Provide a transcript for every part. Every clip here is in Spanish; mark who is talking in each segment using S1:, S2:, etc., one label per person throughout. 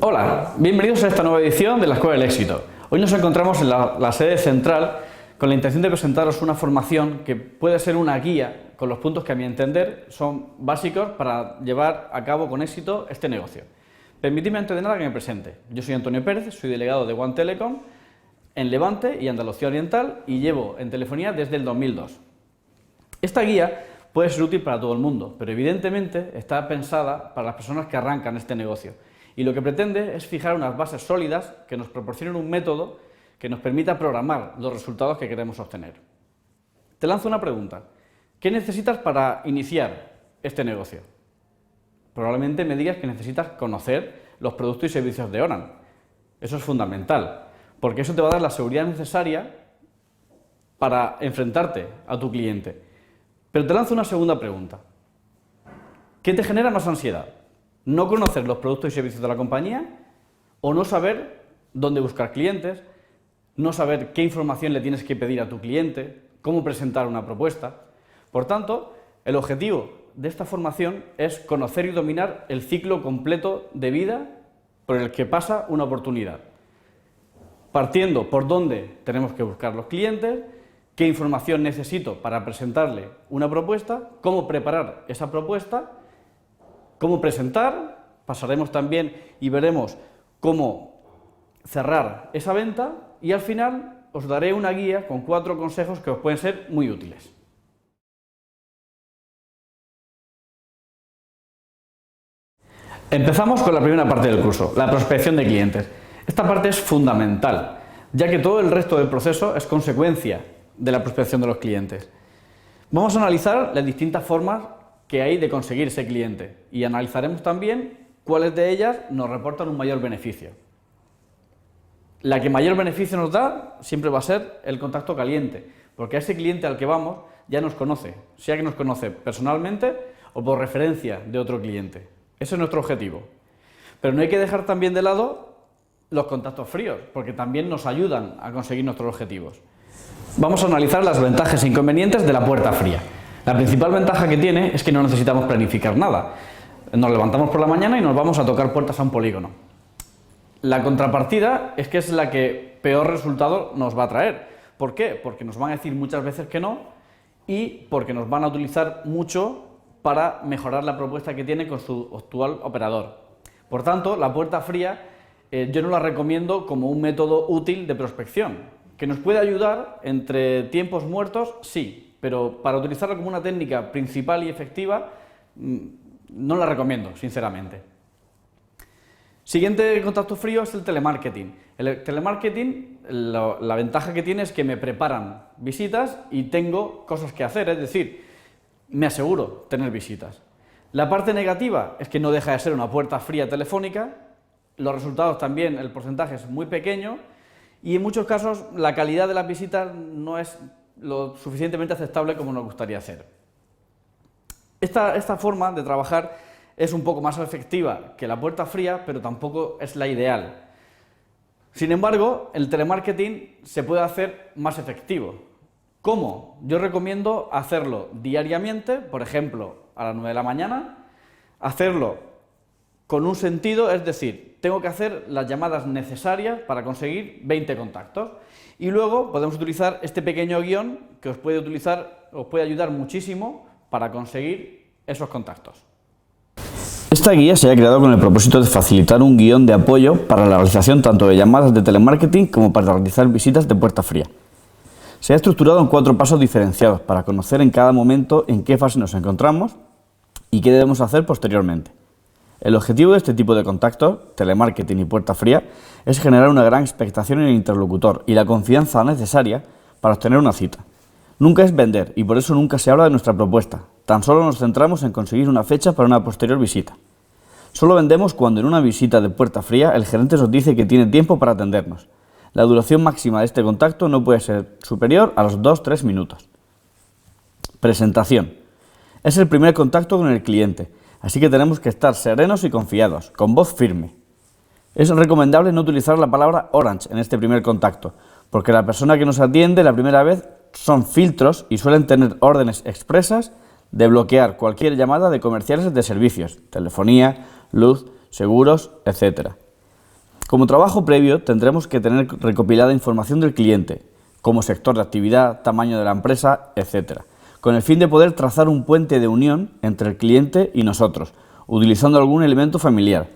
S1: Hola, bienvenidos a esta nueva edición de la Escuela del Éxito. Hoy nos encontramos en la sede central con la intención de presentaros una formación que puede ser una guía con los puntos que a mi entender son básicos para llevar a cabo con éxito este negocio. Permitidme antes de nada que me presente. Yo soy Antonio Pérez, soy delegado de One Telecom en Levante y Andalucía Oriental y llevo en telefonía desde el 2002. Esta guía puede ser útil para todo el mundo, pero evidentemente está pensada para las personas que arrancan este negocio. Y lo que pretende es fijar unas bases sólidas que nos proporcionen un método que nos permita programar los resultados que queremos obtener. Te lanzo una pregunta. ¿Qué necesitas para iniciar este negocio? Probablemente me digas que necesitas conocer los productos y servicios de Orange. Eso es fundamental, porque eso te va a dar la seguridad necesaria para enfrentarte a tu cliente. Pero te lanzo una segunda pregunta. ¿Qué te genera más ansiedad? ¿No conocer los productos y servicios de la compañía o no saber dónde buscar clientes, no saber qué información le tienes que pedir a tu cliente, cómo presentar una propuesta? Por tanto, el objetivo de esta formación es conocer y dominar el ciclo completo de vida por el que pasa una oportunidad, partiendo por dónde tenemos que buscar los clientes, qué información necesito para presentarle una propuesta, cómo preparar esa propuesta, cómo presentar, pasaremos también y veremos cómo cerrar esa venta y al final os daré una guía con 4 consejos que os pueden ser muy útiles. Empezamos con la primera parte del curso, la prospección de clientes. Esta parte es fundamental, ya que todo el resto del proceso es consecuencia de la prospección de los clientes. Vamos a analizar las distintas formas que hay de conseguir ese cliente y analizaremos también cuáles de ellas nos reportan un mayor beneficio. La que mayor beneficio nos da siempre va a ser el contacto caliente, porque a ese cliente al que vamos ya nos conoce, sea que nos conoce personalmente o por referencia de otro cliente. Ese es nuestro objetivo. Pero no hay que dejar también de lado los contactos fríos, porque también nos ayudan a conseguir nuestros objetivos. Vamos a analizar las ventajas e inconvenientes de la puerta fría. La principal ventaja que tiene es que no necesitamos planificar nada. Nos levantamos por la mañana y nos vamos a tocar puertas a un polígono. La contrapartida es que es la que peor resultado nos va a traer. ¿Por qué? Porque nos van a decir muchas veces que no y porque nos van a utilizar mucho para mejorar la propuesta que tiene con su actual operador. Por tanto, la puerta fría yo no la recomiendo como un método útil de prospección. ¿Que nos puede ayudar entre tiempos muertos? Sí. Pero para utilizarla como una técnica principal y efectiva, no la recomiendo, sinceramente. Siguiente contacto frío es el telemarketing. El telemarketing, la ventaja que tiene es que me preparan visitas y tengo cosas que hacer, es decir, me aseguro tener visitas. La parte negativa es que no deja de ser una puerta fría telefónica, los resultados también, el porcentaje es muy pequeño y en muchos casos la calidad de las visitas no es lo suficientemente aceptable como nos gustaría hacer. Esta forma de trabajar es un poco más efectiva que la puerta fría, pero tampoco es la ideal. Sin embargo, el telemarketing se puede hacer más efectivo. ¿Cómo? Yo recomiendo hacerlo diariamente, por ejemplo, a las 9 de la mañana, hacerlo con un sentido, es decir, tengo que hacer las llamadas necesarias para conseguir 20 contactos. Y luego podemos utilizar este pequeño guión que os puede ayudar muchísimo para conseguir esos contactos. Esta guía se ha creado con el propósito de facilitar un guión de apoyo para la realización tanto de llamadas de telemarketing como para realizar visitas de puerta fría. Se ha estructurado en 4 pasos diferenciados para conocer en cada momento en qué fase nos encontramos y qué debemos hacer posteriormente. El objetivo de este tipo de contactos, telemarketing y puerta fría, es generar una gran expectación en el interlocutor y la confianza necesaria para obtener una cita. Nunca es vender y por eso nunca se habla de nuestra propuesta, tan solo nos centramos en conseguir una fecha para una posterior visita. Solo vendemos cuando en una visita de puerta fría el gerente nos dice que tiene tiempo para atendernos. La duración máxima de este contacto no puede ser superior a los 2-3 minutos. Presentación. Es el primer contacto con el cliente, así que tenemos que estar serenos y confiados, con voz firme. Es recomendable no utilizar la palabra Orange en este primer contacto, porque la persona que nos atiende la primera vez son filtros y suelen tener órdenes expresas de bloquear cualquier llamada de comerciales de servicios, telefonía, luz, seguros, etc. Como trabajo previo, tendremos que tener recopilada información del cliente, como sector de actividad, tamaño de la empresa, etc., con el fin de poder trazar un puente de unión entre el cliente y nosotros, utilizando algún elemento familiar,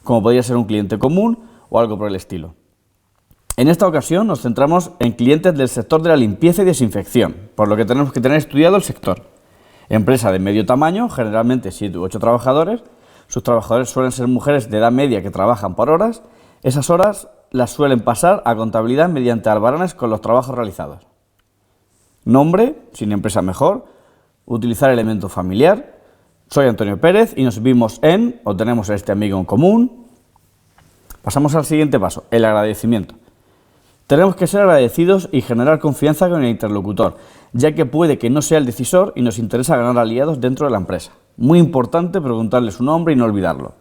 S1: como podría ser un cliente común o algo por el estilo. En esta ocasión nos centramos en clientes del sector de la limpieza y desinfección, por lo que tenemos que tener estudiado el sector. Empresa de medio tamaño, generalmente 7 u 8 trabajadores. Sus trabajadores suelen ser mujeres de edad media que trabajan por horas. Esas horas las suelen pasar a contabilidad mediante albaranes con los trabajos realizados. Nombre, sin empresa mejor. Utilizar elemento familiar. Soy Antonio Pérez y nos vimos en, o tenemos a este amigo en común. Pasamos al siguiente paso, el agradecimiento. Tenemos que ser agradecidos y generar confianza con el interlocutor, ya que puede que no sea el decisor y nos interesa ganar aliados dentro de la empresa. Muy importante preguntarle su nombre y no olvidarlo.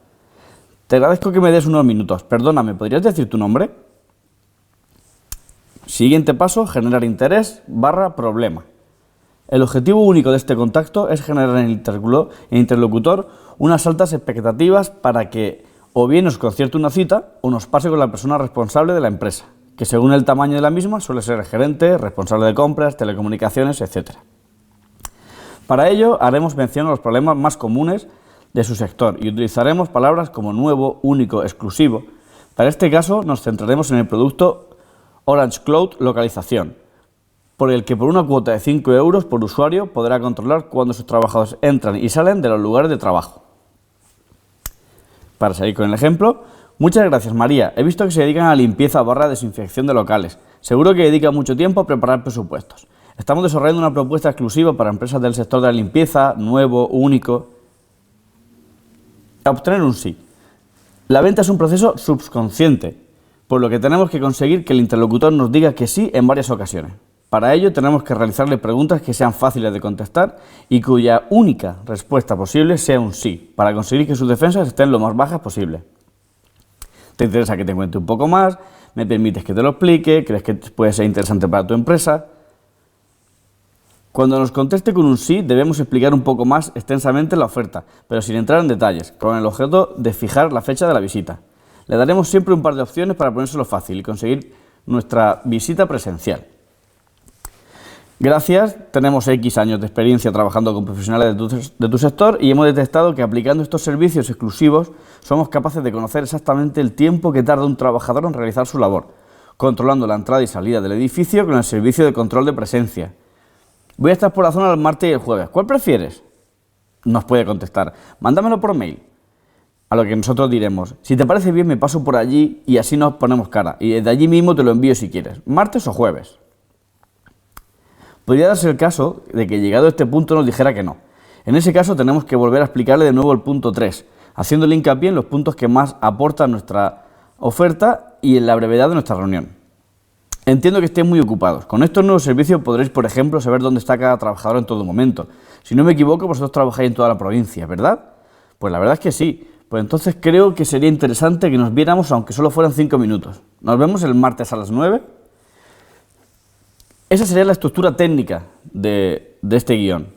S1: Te agradezco que me des unos minutos. Perdona, ¿me podrías decir tu nombre? Siguiente paso, generar interés / problema. El objetivo único de este contacto es generar en el interlocutor unas altas expectativas para que o bien nos concierte una cita o nos pase con la persona responsable de la empresa, que según el tamaño de la misma suele ser el gerente, responsable de compras, telecomunicaciones, etc. Para ello haremos mención a los problemas más comunes de su sector y utilizaremos palabras como nuevo, único, exclusivo. Para este caso nos centraremos en el producto Orange Cloud Localización, por el que por una cuota de 5 € por usuario podrá controlar cuándo sus trabajadores entran y salen de los lugares de trabajo. Para seguir con el ejemplo, muchas gracias María, he visto que se dedican a limpieza / desinfección de locales. Seguro que dedican mucho tiempo a preparar presupuestos. Estamos desarrollando una propuesta exclusiva para empresas del sector de la limpieza, nuevo, único. A obtener un sí. La venta es un proceso subconsciente, por lo que tenemos que conseguir que el interlocutor nos diga que sí en varias ocasiones. Para ello tenemos que realizarle preguntas que sean fáciles de contestar y cuya única respuesta posible sea un sí, para conseguir que sus defensas estén lo más bajas posible. ¿Te interesa que te cuente un poco más? ¿Me permites que te lo explique? ¿Crees que puede ser interesante para tu empresa? Cuando nos conteste con un sí, debemos explicar un poco más extensamente la oferta, pero sin entrar en detalles, con el objeto de fijar la fecha de la visita. Le daremos siempre un par de opciones para ponérselo fácil y conseguir nuestra visita presencial. Gracias, tenemos X años de experiencia trabajando con profesionales de tu sector y hemos detectado que aplicando estos servicios exclusivos somos capaces de conocer exactamente el tiempo que tarda un trabajador en realizar su labor, controlando la entrada y salida del edificio con el servicio de control de presencia. Voy a estar por la zona el martes y el jueves. ¿Cuál prefieres? Nos puede contestar. Mándamelo por mail. A lo que nosotros diremos, si te parece bien me paso por allí y así nos ponemos cara. Y desde allí mismo te lo envío si quieres. ¿Martes o jueves? Podría darse el caso de que llegado a este punto nos dijera que no. En ese caso tenemos que volver a explicarle de nuevo el punto 3, haciéndole hincapié en los puntos que más aportan nuestra oferta y en la brevedad de nuestra reunión. Entiendo que estéis muy ocupados. Con estos nuevos servicios podréis, por ejemplo, saber dónde está cada trabajador en todo momento. Si no me equivoco, vosotros trabajáis en toda la provincia, ¿verdad? Pues la verdad es que sí. Pues entonces creo que sería interesante que nos viéramos, aunque solo fueran 5 minutos. Nos vemos el martes a las 9. Esa sería la estructura técnica de este guión.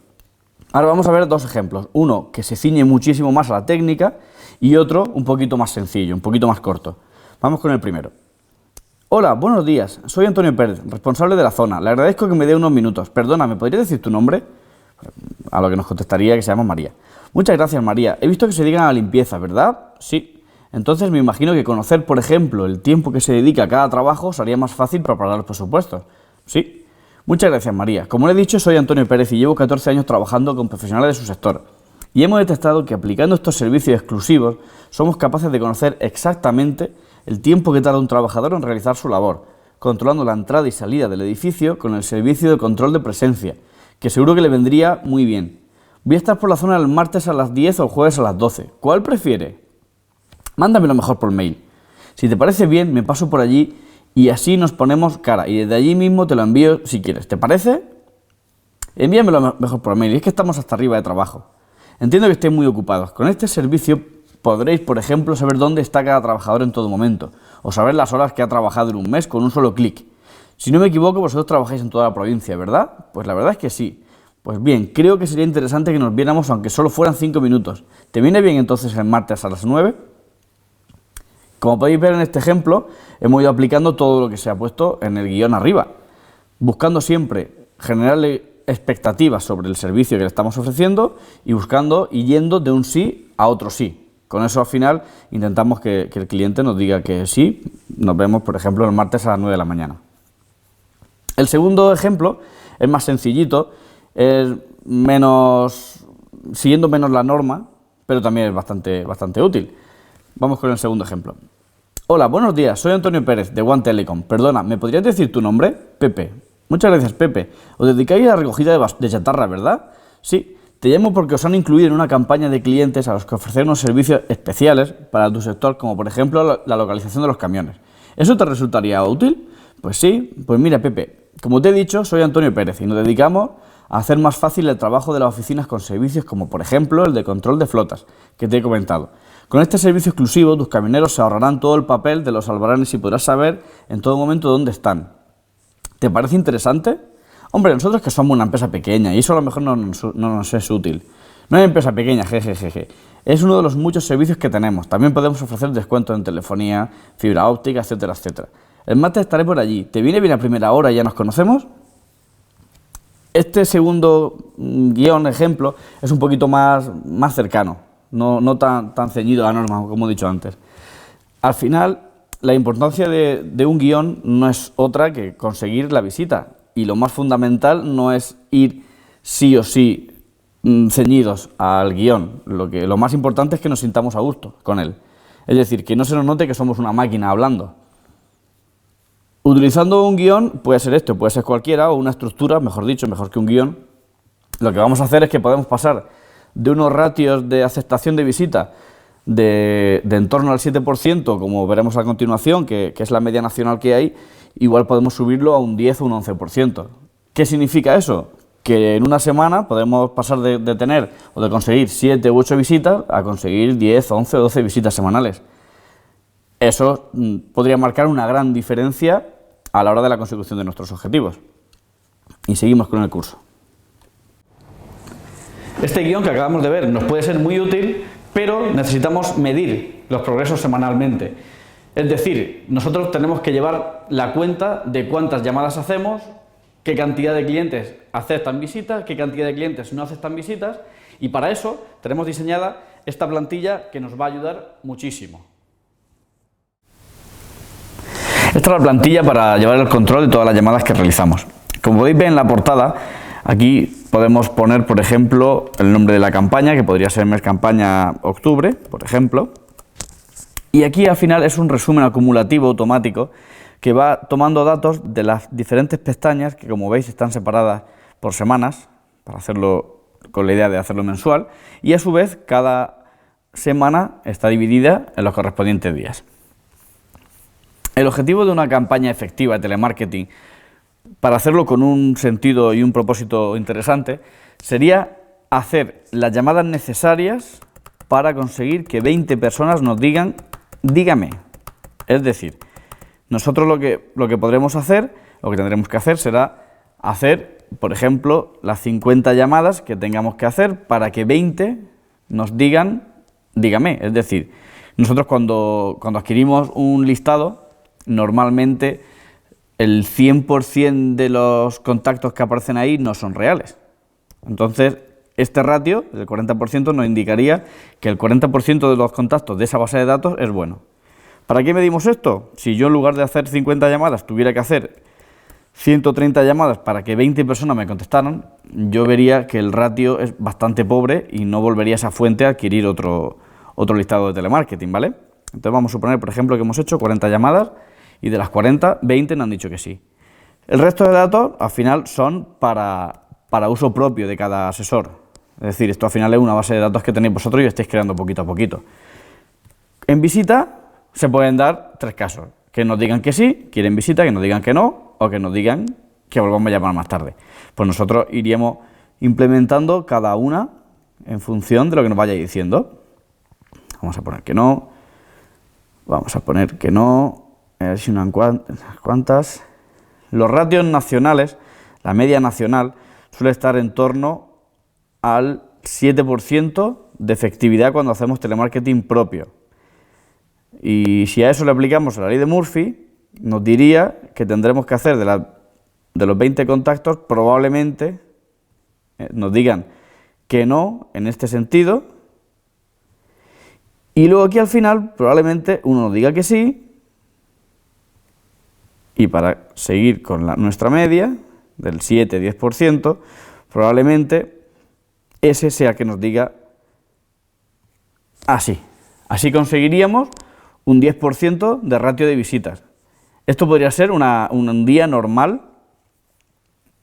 S1: Ahora vamos a ver dos ejemplos. Uno que se ciñe muchísimo más a la técnica y otro un poquito más sencillo, un poquito más corto. Vamos con el primero. Hola, buenos días. Soy Antonio Pérez, responsable de la zona. Le agradezco que me dé unos minutos. Perdona, ¿me podría decir tu nombre? A lo que nos contestaría que se llama María. Muchas gracias, María. He visto que se dedican a la limpieza, ¿verdad? Sí. Entonces me imagino que conocer, por ejemplo, el tiempo que se dedica a cada trabajo sería más fácil para preparar los presupuestos. Sí. Muchas gracias, María. Como le he dicho, soy Antonio Pérez y llevo 14 años trabajando con profesionales de su sector. Y hemos detectado que aplicando estos servicios exclusivos somos capaces de conocer exactamente el tiempo que tarda un trabajador en realizar su labor, controlando la entrada y salida del edificio con el servicio de control de presencia, que seguro que le vendría muy bien. Voy a estar por la zona el martes a las 10 o el jueves a las 12. ¿Cuál prefiere? Mándamelo mejor por mail. Si te parece bien, me paso por allí y así nos ponemos cara y desde allí mismo te lo envío si quieres. ¿Te parece? Envíamelo mejor por mail. Es que estamos hasta arriba de trabajo. Entiendo que estéis muy ocupados. Con este servicio podréis, por ejemplo, saber dónde está cada trabajador en todo momento o saber las horas que ha trabajado en un mes con un solo clic. Si no me equivoco, vosotros trabajáis en toda la provincia, ¿verdad? Pues la verdad es que sí. Pues bien, creo que sería interesante que nos viéramos aunque solo fueran 5 minutos. ¿Te viene bien entonces el martes a las 9? Como podéis ver en este ejemplo, hemos ido aplicando todo lo que se ha puesto en el guión arriba, buscando siempre generarle expectativas sobre el servicio que le estamos ofreciendo y buscando y yendo de un sí a otro sí. Con eso al final intentamos que el cliente nos diga que sí. Nos vemos, por ejemplo, el martes a las 9 de la mañana. El segundo ejemplo es más sencillito, es siguiendo menos la norma, pero también es bastante útil. Vamos con el segundo ejemplo. Hola, buenos días, soy Antonio Pérez, de One Telecom. Perdona, ¿me podrías decir tu nombre? Pepe. Muchas gracias, Pepe. Os dedicáis a la recogida de chatarra, ¿verdad? Sí. Te llamo porque os han incluido en una campaña de clientes a los que ofrecer unos servicios especiales para tu sector, como por ejemplo la localización de los camiones. ¿Eso te resultaría útil? Pues sí. Pues mira, Pepe, como te he dicho, soy Antonio Pérez y nos dedicamos a hacer más fácil el trabajo de las oficinas con servicios como por ejemplo el de control de flotas, que te he comentado. Con este servicio exclusivo, tus camioneros se ahorrarán todo el papel de los albaranes y podrás saber en todo momento dónde están. ¿Te parece interesante? Hombre, nosotros que somos una empresa pequeña y eso a lo mejor no nos es útil. No es empresa pequeña, jejeje. Es uno de los muchos servicios que tenemos. También podemos ofrecer descuentos en telefonía, fibra óptica, etcétera, etcétera. El martes estaré por allí. ¿Te viene bien a primera hora y ya nos conocemos? Este segundo guión, ejemplo, es un poquito más cercano, no tan ceñido a la norma, como he dicho antes. Al final, la importancia de un guión no es otra que conseguir la visita. Y lo más fundamental no es ir sí o sí ceñidos al guión. Lo más importante es que nos sintamos a gusto con él. Es decir, que no se nos note que somos una máquina hablando. Utilizando un guión, puede ser esto, puede ser cualquiera, o una estructura, mejor dicho, mejor que un guión. Lo que vamos a hacer es que podemos pasar de unos ratios de aceptación de visita de en torno al 7%, como veremos a continuación, que es la media nacional que hay, igual podemos subirlo a un 10 o un 11%. ¿Qué significa eso? Que en una semana podemos pasar de tener o de conseguir 7 u 8 visitas a conseguir 10, 11 o 12 visitas semanales. Eso podría marcar una gran diferencia a la hora de la consecución de nuestros objetivos. Y seguimos con el curso. Este guión que acabamos de ver nos puede ser muy útil, pero necesitamos medir los progresos semanalmente. Es decir, nosotros tenemos que llevar la cuenta de cuántas llamadas hacemos, qué cantidad de clientes aceptan visitas, qué cantidad de clientes no aceptan visitas, y para eso tenemos diseñada esta plantilla que nos va a ayudar muchísimo. Esta es la plantilla para llevar el control de todas las llamadas que realizamos. Como podéis ver en la portada, aquí podemos poner, por ejemplo, el nombre de la campaña, que podría ser mes campaña octubre, por ejemplo. Y aquí al final es un resumen acumulativo automático que va tomando datos de las diferentes pestañas que, como veis, están separadas por semanas, para hacerlo con la idea de hacerlo mensual, y a su vez cada semana está dividida en los correspondientes días. El objetivo de una campaña efectiva de telemarketing, para hacerlo con un sentido y un propósito interesante, sería hacer las llamadas necesarias para conseguir que 20 personas nos digan dígame. Es decir, nosotros lo que podremos hacer, lo que tendremos que hacer será hacer, por ejemplo, las 50 llamadas que tengamos que hacer para que 20 nos digan dígame. Es decir, nosotros cuando adquirimos un listado, normalmente el 100% de los contactos que aparecen ahí no son reales. Entonces, este ratio, del 40%, nos indicaría que el 40% de los contactos de esa base de datos es bueno. ¿Para qué medimos esto? Si yo en lugar de hacer 50 llamadas tuviera que hacer 130 llamadas para que 20 personas me contestaran, yo vería que el ratio es bastante pobre y no volvería a esa fuente a adquirir otro listado de telemarketing, ¿vale? Entonces vamos a suponer, por ejemplo, que hemos hecho 40 llamadas y de las 40, 20 nos han dicho que sí. El resto de datos, al final, son para uso propio de cada asesor. Es decir, esto al final es una base de datos que tenéis vosotros y estáis creando poquito a poquito. En visita se pueden dar 3 casos. Que nos digan que sí, quieren visita, que nos digan que no, o que nos digan que volvamos a llamar más tarde. Pues nosotros iríamos implementando cada una en función de lo que nos vaya diciendo. Vamos a poner que no, vamos a poner que no, a ver si unas cuantas. Los ratios nacionales, la media nacional, suele estar en torno al 7% de efectividad cuando hacemos telemarketing propio. Y si a eso le aplicamos la ley de Murphy, nos diría que tendremos que hacer de los 20 contactos, probablemente nos digan que no en este sentido, y luego aquí al final probablemente uno nos diga que sí, y para seguir con nuestra media del 7-10%, probablemente ese sea el que nos diga así. Así conseguiríamos un 10% de ratio de visitas. Esto podría ser un día normal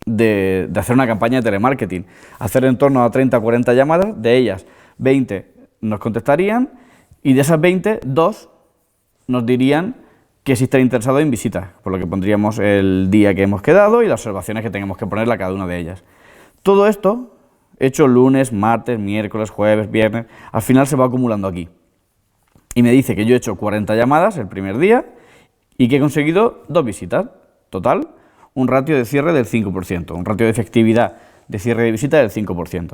S1: de hacer una campaña de telemarketing. Hacer en torno a 30 o 40 llamadas, de ellas 20 nos contestarían y de esas 20, 2 nos dirían que sí están interesados en visitas, por lo que pondríamos el día que hemos quedado y las observaciones que tengamos que ponerle a cada una de ellas. Todo esto, hecho lunes, martes, miércoles, jueves, viernes, al final se va acumulando aquí. Y me dice que yo he hecho 40 llamadas el primer día y que he conseguido 2 visitas. Total, un ratio de cierre del 5%, un ratio de efectividad de cierre de visita del 5%.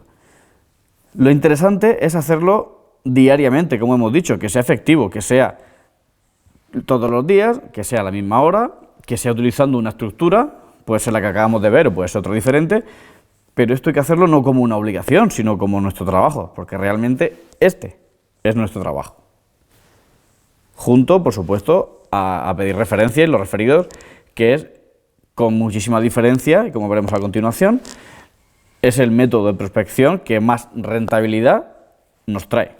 S1: Lo interesante es hacerlo diariamente, como hemos dicho, que sea efectivo, que sea todos los días, que sea a la misma hora, que sea utilizando una estructura, puede ser la que acabamos de ver o puede ser otra diferente, pero esto hay que hacerlo no como una obligación, sino como nuestro trabajo, porque realmente este es nuestro trabajo. Junto, por supuesto, a pedir referencias y los referidos, que es con muchísima diferencia, y como veremos a continuación, es el método de prospección que más rentabilidad nos trae.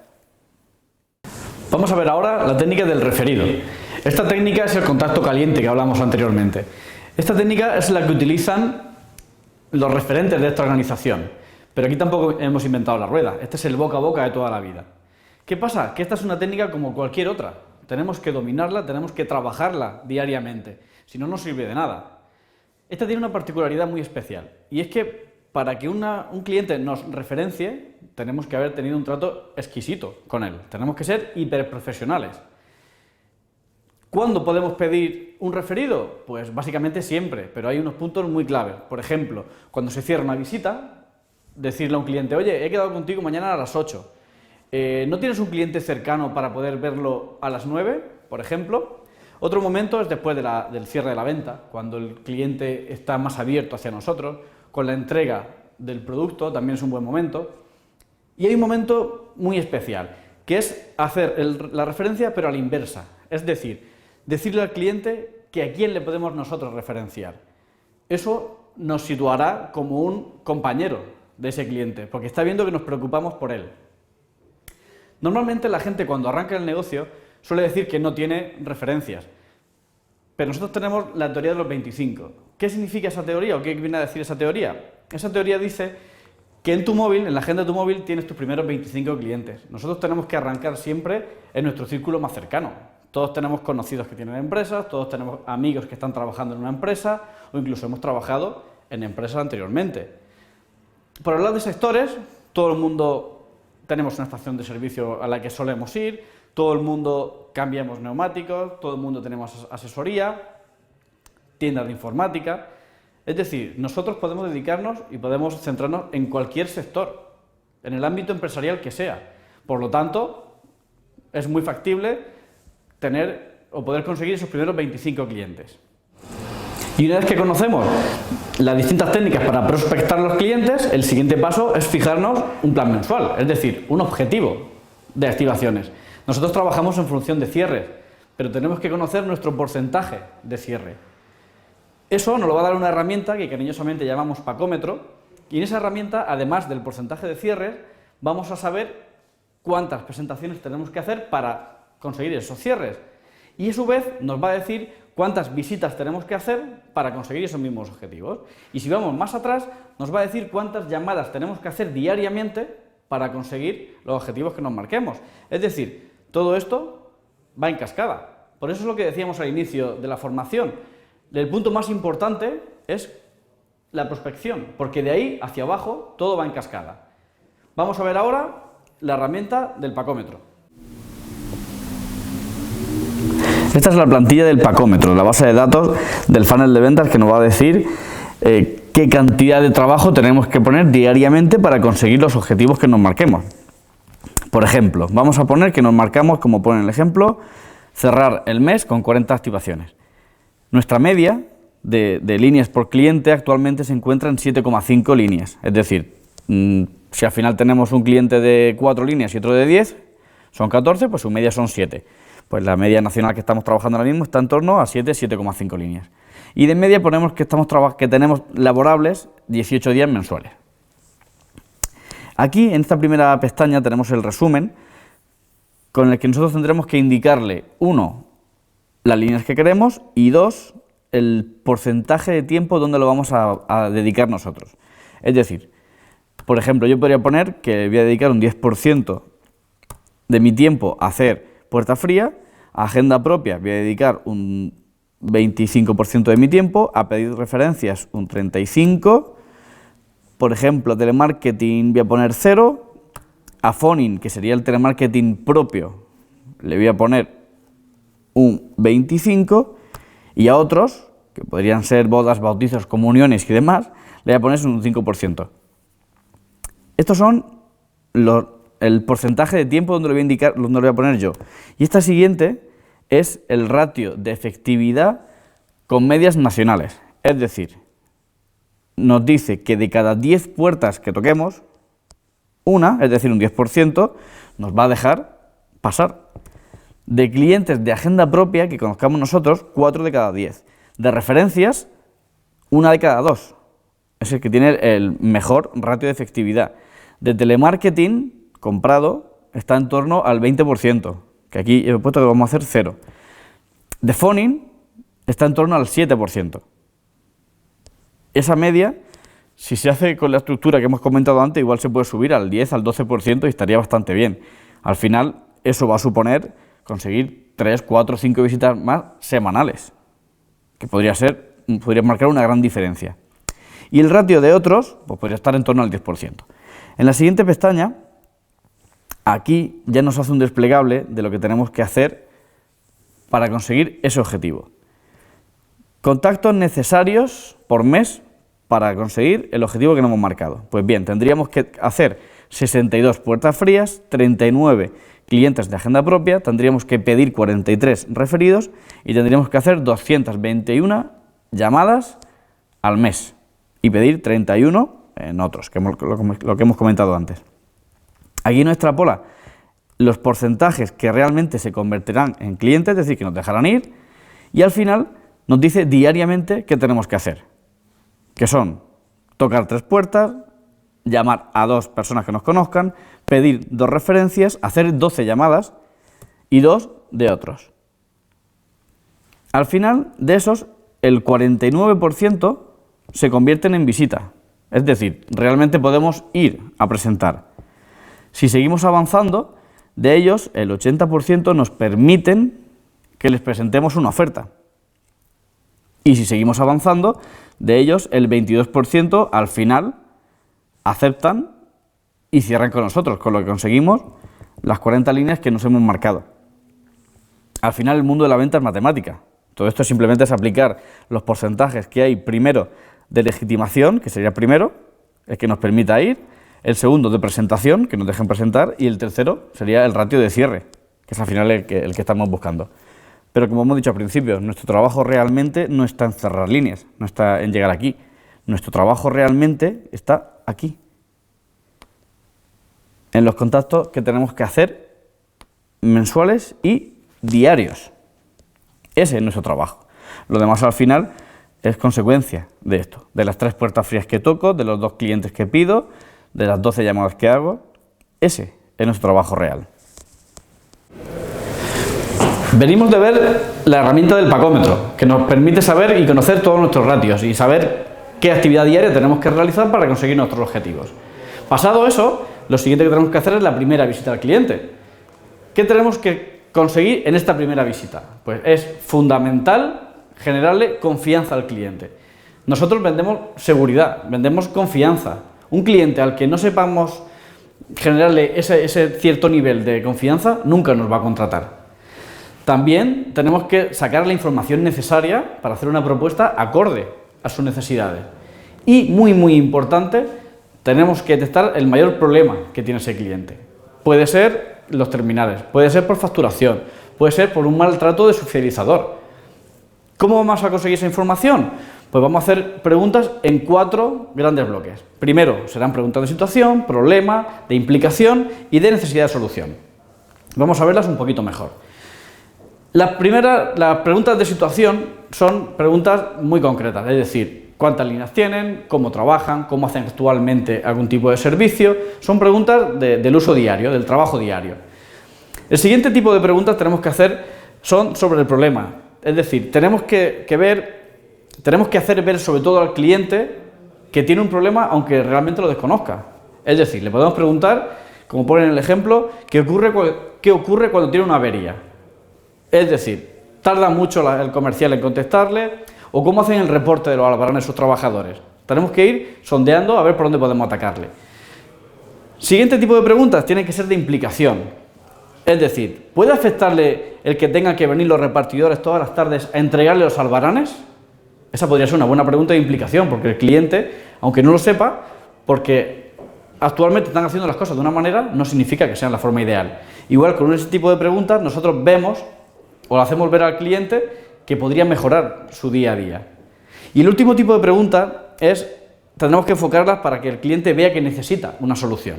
S1: Vamos a ver ahora la técnica del referido. Esta técnica es el contacto caliente que hablamos anteriormente. Esta técnica es la que utilizan los referentes de esta organización, pero aquí tampoco hemos inventado la rueda. Este es el boca a boca de toda la vida. ¿Qué pasa? Que esta es una técnica como cualquier otra. Tenemos que dominarla, tenemos que trabajarla diariamente, si no nos sirve de nada. Esta tiene una particularidad muy especial, y es que para que un cliente nos referencie, tenemos que haber tenido un trato exquisito con él, tenemos que ser hiperprofesionales. ¿Cuándo podemos pedir un referido? Pues básicamente siempre, pero hay unos puntos muy claves. Por ejemplo, cuando se cierra una visita, decirle a un cliente, oye, he quedado contigo mañana a las 8. ¿No tienes un cliente cercano para poder verlo a las 9, por ejemplo? Otro momento es después del cierre de la venta, cuando el cliente está más abierto hacia nosotros, con la entrega del producto también es un buen momento. Y hay un momento muy especial, que es hacer la referencia pero a la inversa, es decir, decirle al cliente que a quién le podemos nosotros referenciar. Eso nos situará como un compañero de ese cliente, porque está viendo que nos preocupamos por él. Normalmente la gente cuando arranca el negocio suele decir que no tiene referencias, pero nosotros tenemos la teoría de los 25. ¿Qué significa esa teoría o qué viene a decir esa teoría? Esa teoría dice que en tu móvil, en la agenda de tu móvil, tienes tus primeros 25 clientes. Nosotros tenemos que arrancar siempre en nuestro círculo más cercano. Todos tenemos conocidos que tienen empresas, todos tenemos amigos que están trabajando en una empresa o incluso hemos trabajado en empresas anteriormente. Por hablar de sectores, todo el mundo tenemos una estación de servicio a la que solemos ir, todo el mundo cambiamos neumáticos, todo el mundo tenemos asesoría, tiendas de informática. Es decir, nosotros podemos dedicarnos y podemos centrarnos en cualquier sector, en el ámbito empresarial que sea. Por lo tanto, es muy factible tener o poder conseguir esos primeros 25 clientes. Y una vez que conocemos las distintas técnicas para prospectar a los clientes, el siguiente paso es fijarnos un plan mensual, es decir, un objetivo de activaciones. Nosotros trabajamos en función de cierres, pero tenemos que conocer nuestro porcentaje de cierre. Eso nos lo va a dar una herramienta que cariñosamente llamamos pacómetro, y en esa herramienta, además del porcentaje de cierres, vamos a saber cuántas presentaciones tenemos que hacer para conseguir esos cierres. Y a su vez nos va a decir cuántas visitas tenemos que hacer para conseguir esos mismos objetivos. Y si vamos más atrás, nos va a decir cuántas llamadas tenemos que hacer diariamente para conseguir los objetivos que nos marquemos. Es decir, todo esto va en cascada. Por eso es lo que decíamos al inicio de la formación. El punto más importante es la prospección, porque de ahí hacia abajo todo va en cascada. Vamos a ver ahora la herramienta del pacómetro. Esta es la plantilla del pacómetro, la base de datos del funnel de ventas que nos va a decir qué cantidad de trabajo tenemos que poner diariamente para conseguir los objetivos que nos marquemos. Por ejemplo, vamos a poner que nos marcamos, como pone el ejemplo, cerrar el mes con 40 activaciones. Nuestra media de líneas por cliente actualmente se encuentra en 7,5 líneas, es decir, si al final tenemos un cliente de 4 líneas y otro de 10, son 14, pues su media son 7. Pues la media nacional que estamos trabajando ahora mismo está en torno a 7,5 líneas. Y de media ponemos que tenemos laborables 18 días mensuales. Aquí, en esta primera pestaña, tenemos el resumen, con el que nosotros tendremos que indicarle, 1, las líneas que queremos, y 2, el porcentaje de tiempo donde lo vamos a dedicar nosotros. Es decir, por ejemplo, yo podría poner que voy a dedicar un 10% de mi tiempo a hacer puerta fría, a agenda propia voy a dedicar un 25% de mi tiempo, a pedir referencias un 35%, por ejemplo, telemarketing voy a poner 0, a phoning, que sería el telemarketing propio, le voy a poner un 25%, y a otros, que podrían ser bodas, bautizos, comuniones y demás, le voy a poner un 5%. Estos son el porcentaje de tiempo donde lo voy a indicar, donde lo voy a poner yo. Y esta siguiente es el ratio de efectividad con medias nacionales. Es decir, nos dice que de cada 10 puertas que toquemos, una, es decir, un 10%, nos va a dejar pasar. De clientes de agenda propia que conozcamos nosotros, 4 de cada 10. De referencias, 1 de cada 2. Es el que tiene el mejor ratio de efectividad. De telemarketing comprado está en torno al 20%, que aquí he puesto que vamos a hacer 0. De phoning está en torno al 7%. Esa media, si se hace con la estructura que hemos comentado antes, igual se puede subir al 10, al 12% y estaría bastante bien. Al final, eso va a suponer conseguir 3, 4, 5 visitas más semanales, que podría marcar una gran diferencia. Y el ratio de otros, pues podría estar en torno al 10%. En la siguiente pestaña, aquí ya nos hace un desplegable de lo que tenemos que hacer para conseguir ese objetivo. Contactos necesarios por mes para conseguir el objetivo que nos hemos marcado. Pues bien, tendríamos que hacer 62 puertas frías, 39 clientes de agenda propia, tendríamos que pedir 43 referidos y tendríamos que hacer 221 llamadas al mes y pedir 31 en otros, lo que hemos comentado antes. Aquí nos extrapola los porcentajes que realmente se convertirán en clientes, es decir, que nos dejarán ir, y al final nos dice diariamente qué tenemos que hacer, que son tocar 3 puertas, llamar a 2 personas que nos conozcan, pedir 2 referencias, hacer 12 llamadas y 2 de otros. Al final de esos, el 49% se convierten en visita, es decir, realmente podemos ir a presentar. Si seguimos avanzando, de ellos el 80% nos permiten que les presentemos una oferta. Y si seguimos avanzando, de ellos el 22% al final aceptan y cierran con nosotros, con lo que conseguimos las 40 líneas que nos hemos marcado. Al final el mundo de la venta es matemática. Todo esto simplemente es aplicar los porcentajes que hay primero de legitimación, que sería el primero, el que nos permita ir, el segundo de presentación, que nos dejen presentar, y el tercero sería el ratio de cierre, que es al final el que estamos buscando. Pero como hemos dicho al principio, nuestro trabajo realmente no está en cerrar líneas, no está en llegar aquí. Nuestro trabajo realmente está aquí, en los contactos que tenemos que hacer mensuales y diarios. Ese es nuestro trabajo. Lo demás al final es consecuencia de esto, de las 3 puertas frías que toco, de los 2 clientes que pido, de las 12 llamadas que hago. Ese es nuestro trabajo real. Venimos de ver la herramienta del pacómetro, que nos permite saber y conocer todos nuestros ratios y saber qué actividad diaria tenemos que realizar para conseguir nuestros objetivos. Pasado eso, lo siguiente que tenemos que hacer es la primera visita al cliente. ¿Qué tenemos que conseguir en esta primera visita? Pues es fundamental generarle confianza al cliente. Nosotros vendemos seguridad, vendemos confianza. Un cliente al que no sepamos generarle ese cierto nivel de confianza, nunca nos va a contratar. También tenemos que sacar la información necesaria para hacer una propuesta acorde a sus necesidades. Y, muy importante, tenemos que detectar el mayor problema que tiene ese cliente. Puede ser los terminales, puede ser por facturación, puede ser por un maltrato de su fidelizador. ¿Cómo vamos a conseguir esa información? Pues vamos a hacer preguntas en 4 grandes bloques. Primero serán preguntas de situación, problema, de implicación y de necesidad de solución. Vamos a verlas un poquito mejor. Las preguntas de situación son preguntas muy concretas, es decir, cuántas líneas tienen, cómo trabajan, cómo hacen actualmente algún tipo de servicio. Son preguntas del uso diario, del trabajo diario. El siguiente tipo de preguntas tenemos que hacer son sobre el problema. Es decir, tenemos que hacer ver sobre todo al cliente que tiene un problema aunque realmente lo desconozca. Es decir, le podemos preguntar, como ponen en el ejemplo, qué ocurre cuando tiene una avería. Es decir, tarda mucho el comercial en contestarle, o cómo hacen el reporte de los albaranes sus trabajadores. Tenemos que ir sondeando a ver por dónde podemos atacarle. Siguiente tipo de preguntas tienen que ser de implicación. Es decir, ¿puede afectarle el que tengan que venir los repartidores todas las tardes a entregarle los albaranes? Esa podría ser una buena pregunta de implicación, porque el cliente, aunque no lo sepa, porque actualmente están haciendo las cosas de una manera, no significa que sea la forma ideal. Igual con ese tipo de preguntas nosotros vemos o le hacemos ver al cliente que podría mejorar su día a día. Y el último tipo de pregunta es, tendremos que enfocarlas para que el cliente vea que necesita una solución.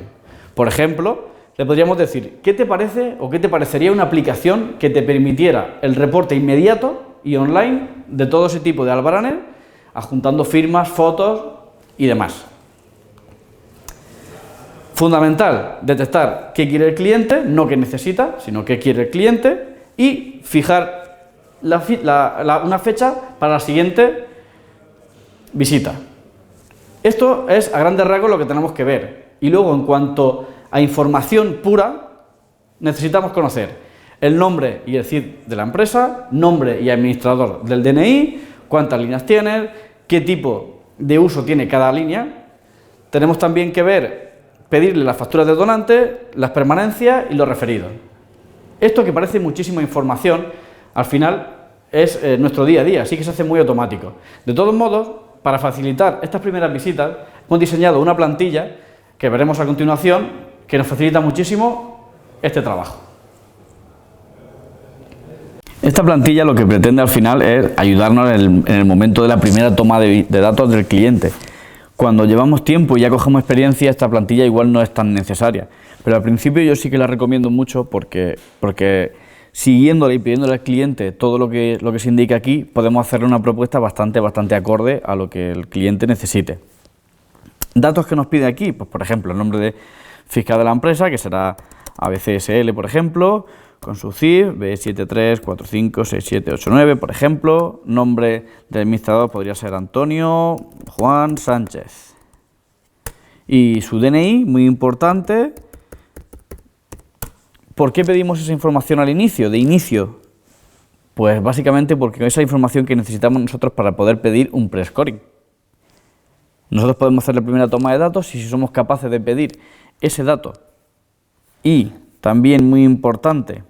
S1: Por ejemplo, le podríamos decir, ¿qué te parece o qué te parecería una aplicación que te permitiera el reporte inmediato y online de todo ese tipo de albaranes, adjuntando firmas, fotos y demás? Fundamental, detectar qué quiere el cliente, no qué necesita, sino qué quiere el cliente, y fijar una fecha para la siguiente visita. Esto es a grandes rasgos lo que tenemos que ver. Y luego, en cuanto a información pura, necesitamos conocer el nombre y el CIF de la empresa, nombre y administrador del DNI, cuántas líneas tiene, qué tipo de uso tiene cada línea. Tenemos también que pedirle las facturas de donante, las permanencias y los referidos. Esto, que parece muchísima información, al final es nuestro día a día, así que se hace muy automático. De todos modos, para facilitar estas primeras visitas, hemos diseñado una plantilla que veremos a continuación, que nos facilita muchísimo este trabajo. Esta plantilla lo que pretende al final es ayudarnos en el momento de la primera toma de datos del cliente. Cuando llevamos tiempo y ya cogemos experiencia, esta plantilla igual no es tan necesaria. Pero al principio yo sí que la recomiendo mucho porque siguiéndole y pidiéndole al cliente todo lo que se indica aquí, podemos hacerle una propuesta bastante acorde a lo que el cliente necesite. Datos que nos pide aquí, pues por ejemplo, el nombre de fiscal de la empresa, que será ABCSL, por ejemplo, con su CIF, B73456789, por ejemplo. Nombre del administrador podría ser Antonio Juan Sánchez. Y su DNI, muy importante. ¿Por qué pedimos esa información al inicio, de inicio? Pues básicamente porque es esa información que necesitamos nosotros para poder pedir un pre-scoring. Nosotros podemos hacer la primera toma de datos y si somos capaces de pedir ese dato y también, muy importante,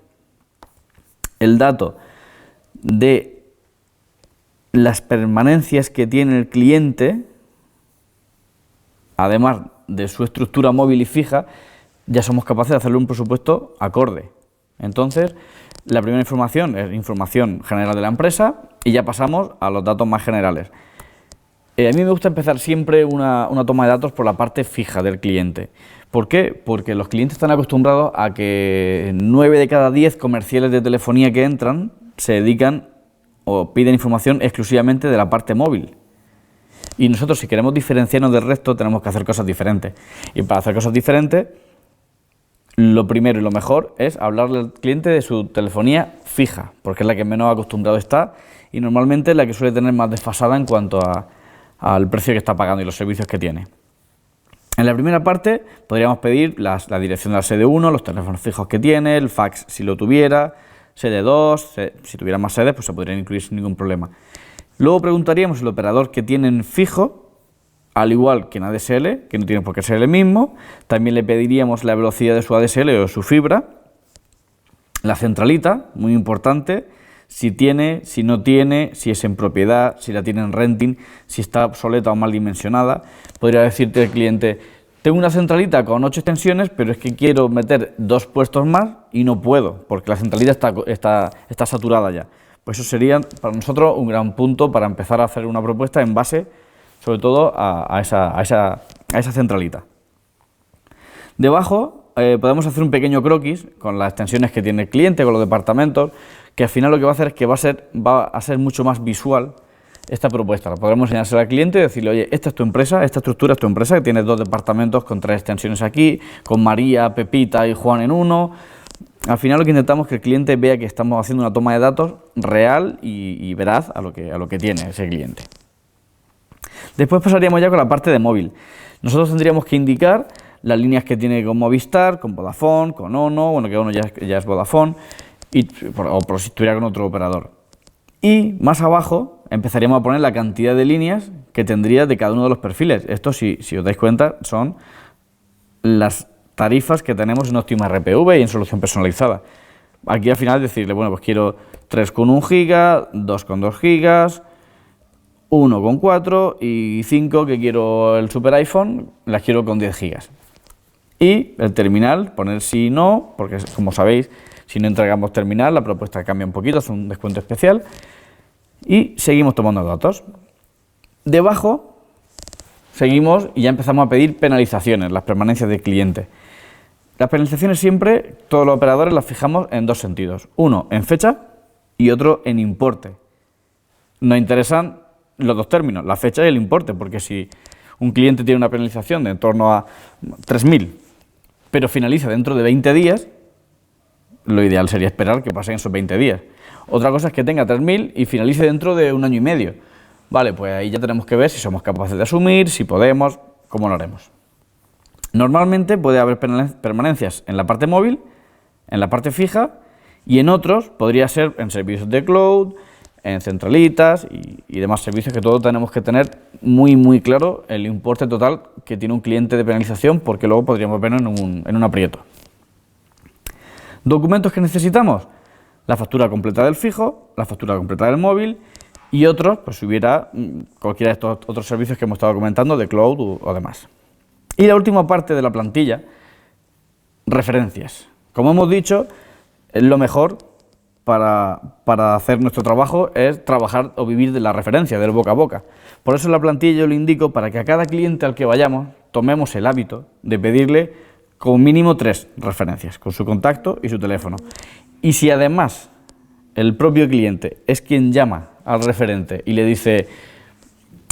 S1: el dato de las permanencias que tiene el cliente, además de su estructura móvil y fija, ya somos capaces de hacerle un presupuesto acorde. Entonces, la primera información es información general de la empresa y ya pasamos a los datos más generales. A mí me gusta empezar siempre una toma de datos por la parte fija del cliente. ¿Por qué? Porque los clientes están acostumbrados a que 9 de cada 10 comerciales de telefonía que entran se dedican o piden información exclusivamente de la parte móvil. Y nosotros, si queremos diferenciarnos del resto, tenemos que hacer cosas diferentes. Y para hacer cosas diferentes, lo primero y lo mejor es hablarle al cliente de su telefonía fija, porque es la que menos acostumbrado está y normalmente es la que suele tener más desfasada en cuanto al precio que está pagando y los servicios que tiene. En la primera parte podríamos pedir la dirección de la sede 1, los teléfonos fijos que tiene, el fax si lo tuviera, sede 2, si tuviera más sedes pues se podrían incluir sin ningún problema. Luego preguntaríamos el operador que tienen fijo, al igual que en ADSL, que no tiene por qué ser el mismo. También le pediríamos la velocidad de su ADSL o su fibra, la centralita, muy importante, si tiene, si no tiene, si es en propiedad, si la tiene en renting, si está obsoleta o mal dimensionada. Podría decirte el cliente, tengo una centralita con 8 extensiones, pero es que quiero meter 2 puestos más y no puedo, porque la centralita está saturada ya. Pues eso sería para nosotros un gran punto para empezar a hacer una propuesta en base, sobre todo, a esa centralita. Debajo podemos hacer un pequeño croquis con las extensiones que tiene el cliente, con los departamentos, que al final lo que va a hacer es que va a ser mucho más visual esta propuesta. La podremos enseñársela al cliente y decirle, oye, esta es tu empresa, esta estructura es tu empresa, que tienes 2 departamentos con 3 extensiones aquí, con María, Pepita y Juan en uno. Al final lo que intentamos es que el cliente vea que estamos haciendo una toma de datos real y veraz a lo que tiene ese cliente. Después pasaríamos ya con la parte de móvil. Nosotros tendríamos que indicar las líneas que tiene con Movistar, con Vodafone, con Ono, bueno, que Ono ya es Vodafone, o por si estuviera con otro operador. Y más abajo empezaríamos a poner la cantidad de líneas que tendría de cada uno de los perfiles. Esto, si os dais cuenta, son las tarifas que tenemos en Optima RPV y en solución personalizada. Aquí al final decirle, bueno, pues quiero 3,1 GB, 2,2 GB, 1,4 y 5 que quiero el super iPhone, las quiero con 10 GB. Y el terminal, poner sí y no, porque como sabéis, si no entregamos terminal, la propuesta cambia un poquito, es un descuento especial. Y seguimos tomando datos. Debajo seguimos y ya empezamos a pedir penalizaciones, las permanencias del cliente. Las penalizaciones siempre, todos los operadores las fijamos en 2 sentidos. Uno en fecha y otro en importe. Nos interesan los 2 términos, la fecha y el importe, porque si un cliente tiene una penalización de en torno a 3.000, pero finaliza dentro de 20 días, lo ideal sería esperar que pasen esos 20 días. Otra cosa es que tenga 3.000 y finalice dentro de 1 año y medio. Vale, pues ahí ya tenemos que ver si somos capaces de asumir, si podemos, cómo lo haremos. Normalmente puede haber permanencias en la parte móvil, en la parte fija, y en otros podría ser en servicios de cloud, en centralitas y demás servicios, que todos tenemos que tener muy claro el importe total que tiene un cliente de penalización, porque luego podríamos vernos en un aprieto. Documentos que necesitamos: la factura completa del fijo, la factura completa del móvil y otros, pues si hubiera cualquiera de estos otros servicios que hemos estado comentando, de cloud o demás. Y la última parte de la plantilla, referencias. Como hemos dicho, lo mejor para hacer nuestro trabajo es trabajar o vivir de la referencia, del boca a boca. Por eso en la plantilla yo le indico para que a cada cliente al que vayamos tomemos el hábito de pedirle como mínimo 3 referencias, con su contacto y su teléfono. Y si además el propio cliente es quien llama al referente y le dice,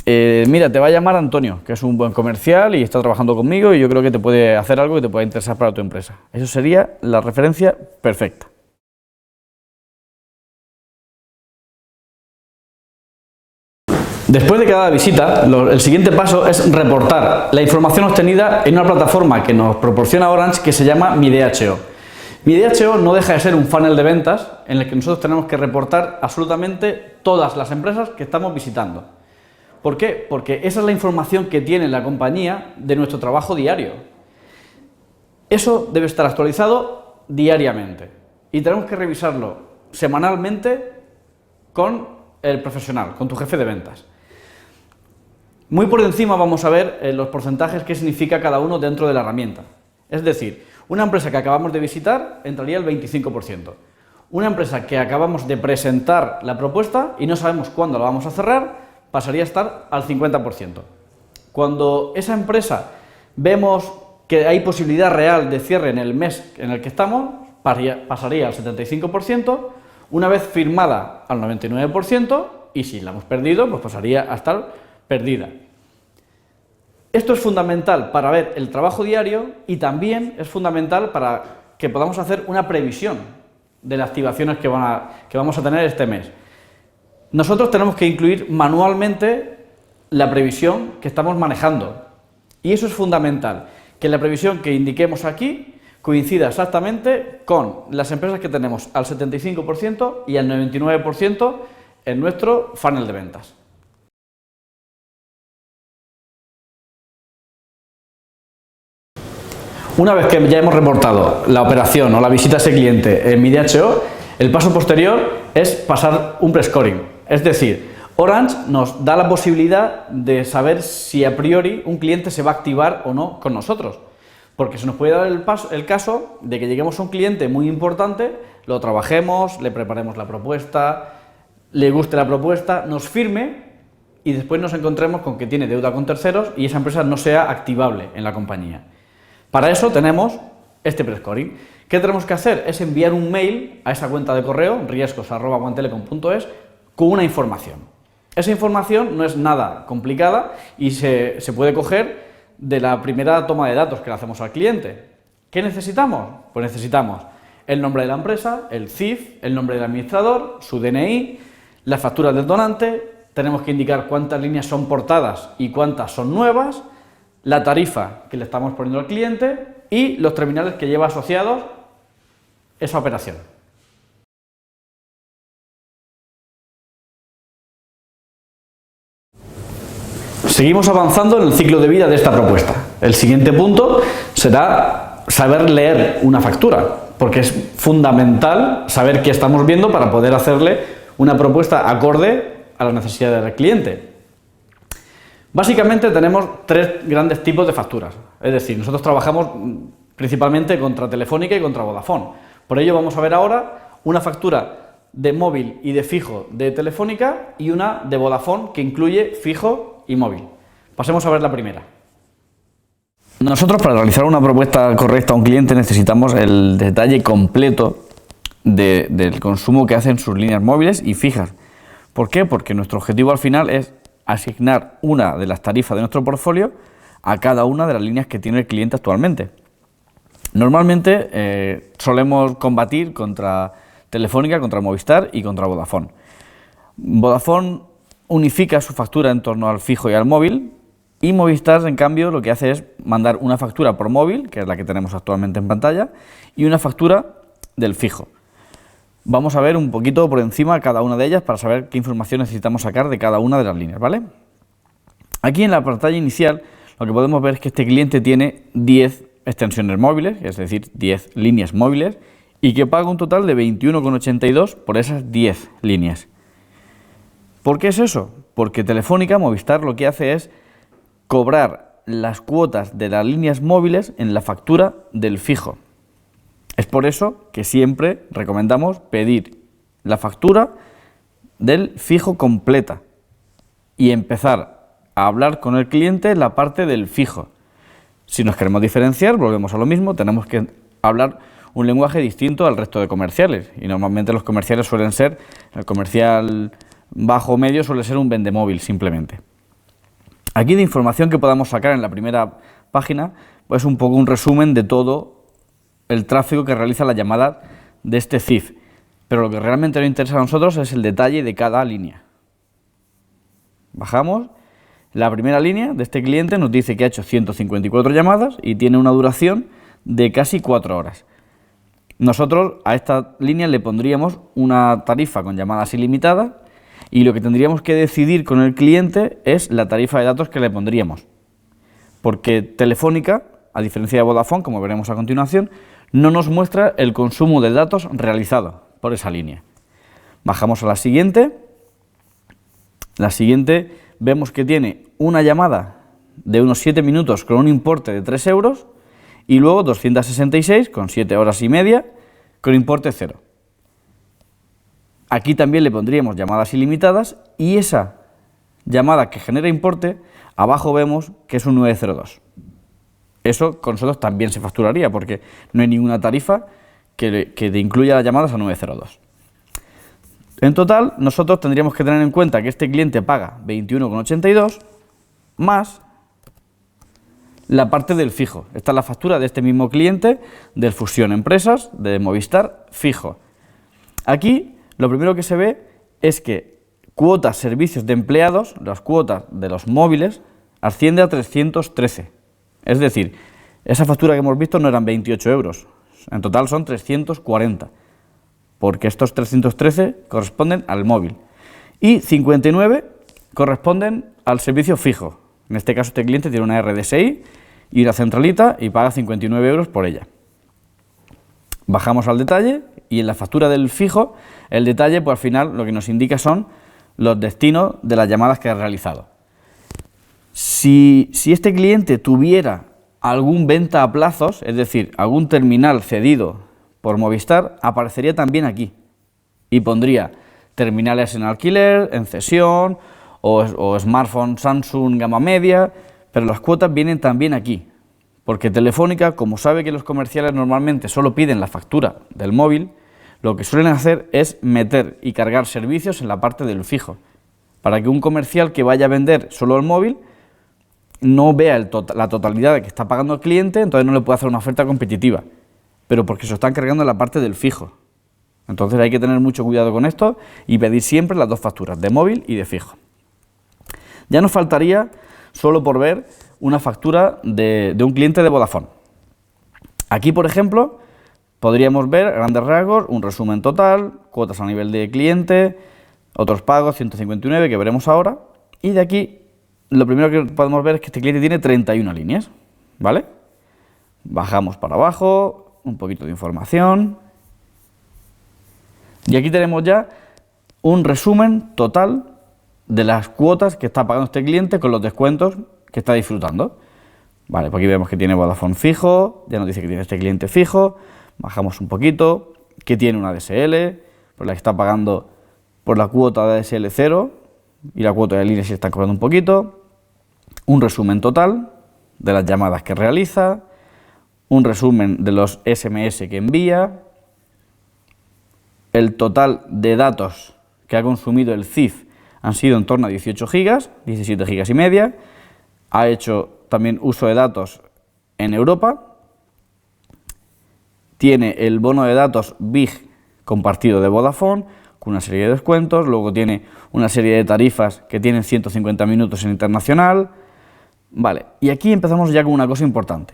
S1: mira, te va a llamar Antonio, que es un buen comercial y está trabajando conmigo y yo creo que te puede hacer algo que te pueda interesar para tu empresa. Eso sería la referencia perfecta. Después de cada visita, el siguiente paso es reportar la información obtenida en una plataforma que nos proporciona Orange que se llama Mi DHO. Mi DHO no deja de ser un funnel de ventas en el que nosotros tenemos que reportar absolutamente todas las empresas que estamos visitando. ¿Por qué? Porque esa es la información que tiene la compañía de nuestro trabajo diario. Eso debe estar actualizado diariamente y tenemos que revisarlo semanalmente con el profesional, con tu jefe de ventas. Muy por encima vamos a ver los porcentajes que significa cada uno dentro de la herramienta. Es decir, una empresa que acabamos de visitar entraría el 25%. Una empresa que acabamos de presentar la propuesta y no sabemos cuándo la vamos a cerrar, pasaría a estar al 50%. Cuando esa empresa vemos que hay posibilidad real de cierre en el mes en el que estamos, pasaría al 75%, una vez firmada al 99%, y si la hemos perdido, pues pasaría a estar perdida. Esto es fundamental para ver el trabajo diario y también es fundamental para que podamos hacer una previsión de las activaciones que vamos a tener este mes. Nosotros tenemos que incluir manualmente la previsión que estamos manejando y eso es fundamental, que la previsión que indiquemos aquí coincida exactamente con las empresas que tenemos al 75% y al 99% en nuestro funnel de ventas. Una vez que ya hemos reportado la operación o la visita a ese cliente en Mi DHO, el paso posterior es pasar un prescoring. Es decir, Orange nos da la posibilidad de saber si a priori un cliente se va a activar o no con nosotros, porque se nos puede dar el caso de que lleguemos a un cliente muy importante, lo trabajemos, le preparemos la propuesta, le guste la propuesta, nos firme y después nos encontremos con que tiene deuda con terceros y esa empresa no sea activable en la compañía. Para eso tenemos este prescoring. ¿Qué tenemos que hacer? Es enviar un mail a esa cuenta de correo, riesgos@guantelecom.es, con una información. Esa información no es nada complicada y se puede coger de la primera toma de datos que le hacemos al cliente. ¿Qué necesitamos? Pues necesitamos el nombre de la empresa, el CIF, el nombre del administrador, su DNI, las facturas del donante, tenemos que indicar cuántas líneas son portadas y cuántas son nuevas, la tarifa que le estamos poniendo al cliente y los terminales que lleva asociados esa operación. Seguimos avanzando en el ciclo de vida de esta propuesta. El siguiente punto será saber leer una factura, porque es fundamental saber qué estamos viendo para poder hacerle una propuesta acorde a las necesidades del cliente. Básicamente tenemos tres grandes tipos de facturas, es decir, nosotros trabajamos principalmente contra Telefónica y contra Vodafone. Por ello vamos a ver ahora una factura de móvil y de fijo de Telefónica y una de Vodafone que incluye fijo y móvil. Pasemos a ver la primera. Nosotros, para realizar una propuesta correcta a un cliente, necesitamos el detalle completo del consumo que hacen sus líneas móviles y fijas. ¿Por qué? Porque nuestro objetivo al final es asignar una de las tarifas de nuestro portfolio a cada una de las líneas que tiene el cliente actualmente. Normalmente solemos combatir contra Telefónica, contra Movistar y contra Vodafone. Vodafone unifica su factura en torno al fijo y al móvil, y Movistar, en cambio, lo que hace es mandar una factura por móvil, que es la que tenemos actualmente en pantalla, y una factura del fijo. Vamos a ver un poquito por encima cada una de ellas para saber qué información necesitamos sacar de cada una de las líneas, ¿vale? Aquí en la pantalla inicial lo que podemos ver es que este cliente tiene 10 extensiones móviles, es decir, 10 líneas móviles, y que paga un total de 21,82 por esas 10 líneas. ¿Por qué es eso? Porque Telefónica, Movistar, lo que hace es cobrar las cuotas de las líneas móviles en la factura del fijo. Es por eso que siempre recomendamos pedir la factura del fijo completa y empezar a hablar con el cliente la parte del fijo. Si nos queremos diferenciar, volvemos a lo mismo, tenemos que hablar un lenguaje distinto al resto de comerciales, y normalmente los comerciales suelen ser, el comercial bajo o medio suele ser un vendemóvil simplemente. Aquí de información que podamos sacar en la primera página, pues un poco un resumen de todo el tráfico que realiza la llamada de este CIF, pero lo que realmente nos interesa a nosotros es el detalle de cada línea. Bajamos, la primera línea de este cliente nos dice que ha hecho 154 llamadas y tiene una duración de casi 4 horas. Nosotros a esta línea le pondríamos una tarifa con llamadas ilimitadas y lo que tendríamos que decidir con el cliente es la tarifa de datos que le pondríamos. Porque Telefónica, a diferencia de Vodafone, como veremos a continuación, no nos muestra el consumo de datos realizado por esa línea. Bajamos a la siguiente. La siguiente vemos que tiene una llamada de unos 7 minutos con un importe de 3 euros y luego 266 con 7 horas y media con importe 0. Aquí también le pondríamos llamadas ilimitadas y esa llamada que genera importe, abajo vemos que es un 902. Eso con nosotros también se facturaría porque no hay ninguna tarifa que te incluya las llamadas a 902. En total, nosotros tendríamos que tener en cuenta que este cliente paga 21,82 más la parte del fijo. Esta es la factura de este mismo cliente del Fusión Empresas, de Movistar, fijo. Aquí lo primero que se ve es que cuotas servicios de empleados, las cuotas de los móviles, asciende a 313. Es decir, esa factura que hemos visto no eran 28 euros, en total son 340, porque estos 313 corresponden al móvil y 59 corresponden al servicio fijo. En este caso este cliente tiene una RDSI y una centralita y paga 59 euros por ella. Bajamos al detalle y en la factura del fijo, el detalle pues al final lo que nos indica son los destinos de las llamadas que ha realizado. Si este cliente tuviera algún venta a plazos, es decir, algún terminal cedido por Movistar, aparecería también aquí y pondría terminales en alquiler, en cesión o smartphone Samsung gama media, pero las cuotas vienen también aquí, porque Telefónica, como sabe que los comerciales normalmente solo piden la factura del móvil, lo que suelen hacer es meter y cargar servicios en la parte del fijo, para que un comercial que vaya a vender solo el móvil no vea la totalidad de que está pagando el cliente, entonces no le puede hacer una oferta competitiva, pero porque se lo están cargando en la parte del fijo. Entonces hay que tener mucho cuidado con esto y pedir siempre las dos facturas, de móvil y de fijo. Ya nos faltaría, solo por ver, una factura de un cliente de Vodafone. Aquí, por ejemplo, podríamos ver, a grandes rasgos, un resumen total, cuotas a nivel de cliente, otros pagos, 159, que veremos ahora, y de aquí lo primero que podemos ver es que este cliente tiene 31 líneas, ¿vale? Bajamos para abajo, un poquito de información, y aquí tenemos ya un resumen total de las cuotas que está pagando este cliente con los descuentos que está disfrutando. Vale, pues aquí vemos que tiene Vodafone fijo, ya nos dice que tiene este cliente fijo, bajamos un poquito, que tiene una DSL, por la que está pagando por la cuota de DSL 0 y la cuota de líneas se está cobrando un poquito, un resumen total de las llamadas que realiza, un resumen de los SMS que envía, el total de datos que ha consumido el CIF han sido en torno a 18 gigas, 17 gigas y media, ha hecho también uso de datos en Europa, tiene el bono de datos BIG compartido de Vodafone con una serie de descuentos, luego tiene una serie de tarifas que tienen 150 minutos en internacional. Vale, y aquí empezamos ya con una cosa importante,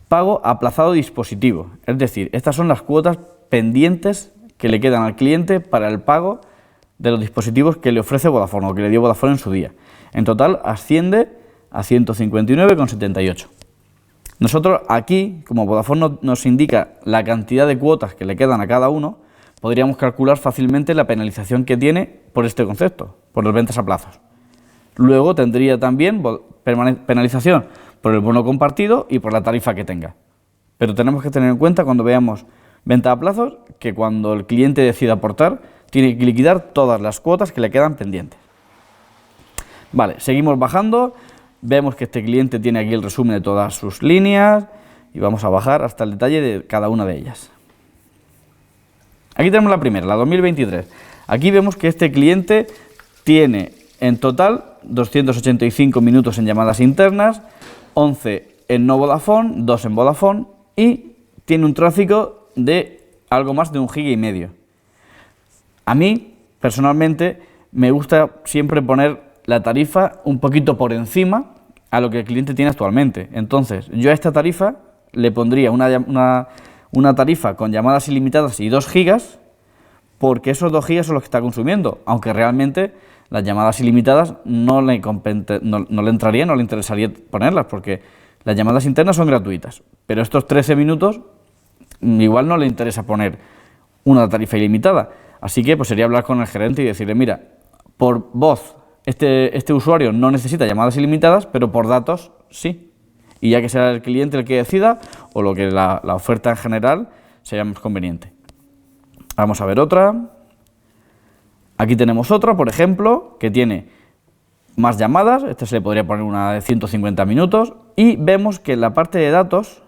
S1: pago aplazado dispositivo, es decir, estas son las cuotas pendientes que le quedan al cliente para el pago de los dispositivos que le ofrece Vodafone o que le dio Vodafone en su día. En total asciende a 159,78. Nosotros aquí, como Vodafone nos indica la cantidad de cuotas que le quedan a cada uno, podríamos calcular fácilmente la penalización que tiene por este concepto, por las ventas a plazos. Luego tendría también penalización por el bono compartido y por la tarifa que tenga. Pero tenemos que tener en cuenta cuando veamos venta a plazos que cuando el cliente decida aportar, tiene que liquidar todas las cuotas que le quedan pendientes. Vale, seguimos bajando, vemos que este cliente tiene aquí el resumen de todas sus líneas y vamos a bajar hasta el detalle de cada una de ellas. Aquí tenemos la primera, la 2023. Aquí vemos que este cliente tiene en total 285 minutos en llamadas internas, 11 en no Vodafone, 2 en Vodafone y tiene un tráfico de algo más de 1,5 GB. A mí, personalmente, me gusta siempre poner la tarifa un poquito por encima a lo que el cliente tiene actualmente. Entonces, yo a esta tarifa le pondría una tarifa con llamadas ilimitadas y 2 gigas, porque esos 2 gigas son los que está consumiendo, aunque realmente las llamadas ilimitadas no le entraría, no le interesaría ponerlas, porque las llamadas internas son gratuitas, pero estos 13 minutos igual no le interesa poner una tarifa ilimitada. Así que pues sería hablar con el gerente y decirle, mira, por voz este usuario no necesita llamadas ilimitadas, pero por datos sí. Y ya que sea el cliente el que decida, o lo que la oferta en general sea más conveniente. Vamos a ver otra. Aquí tenemos otra, por ejemplo, que tiene más llamadas. Esta se le podría poner una de 150 minutos. Y vemos que en la parte de datos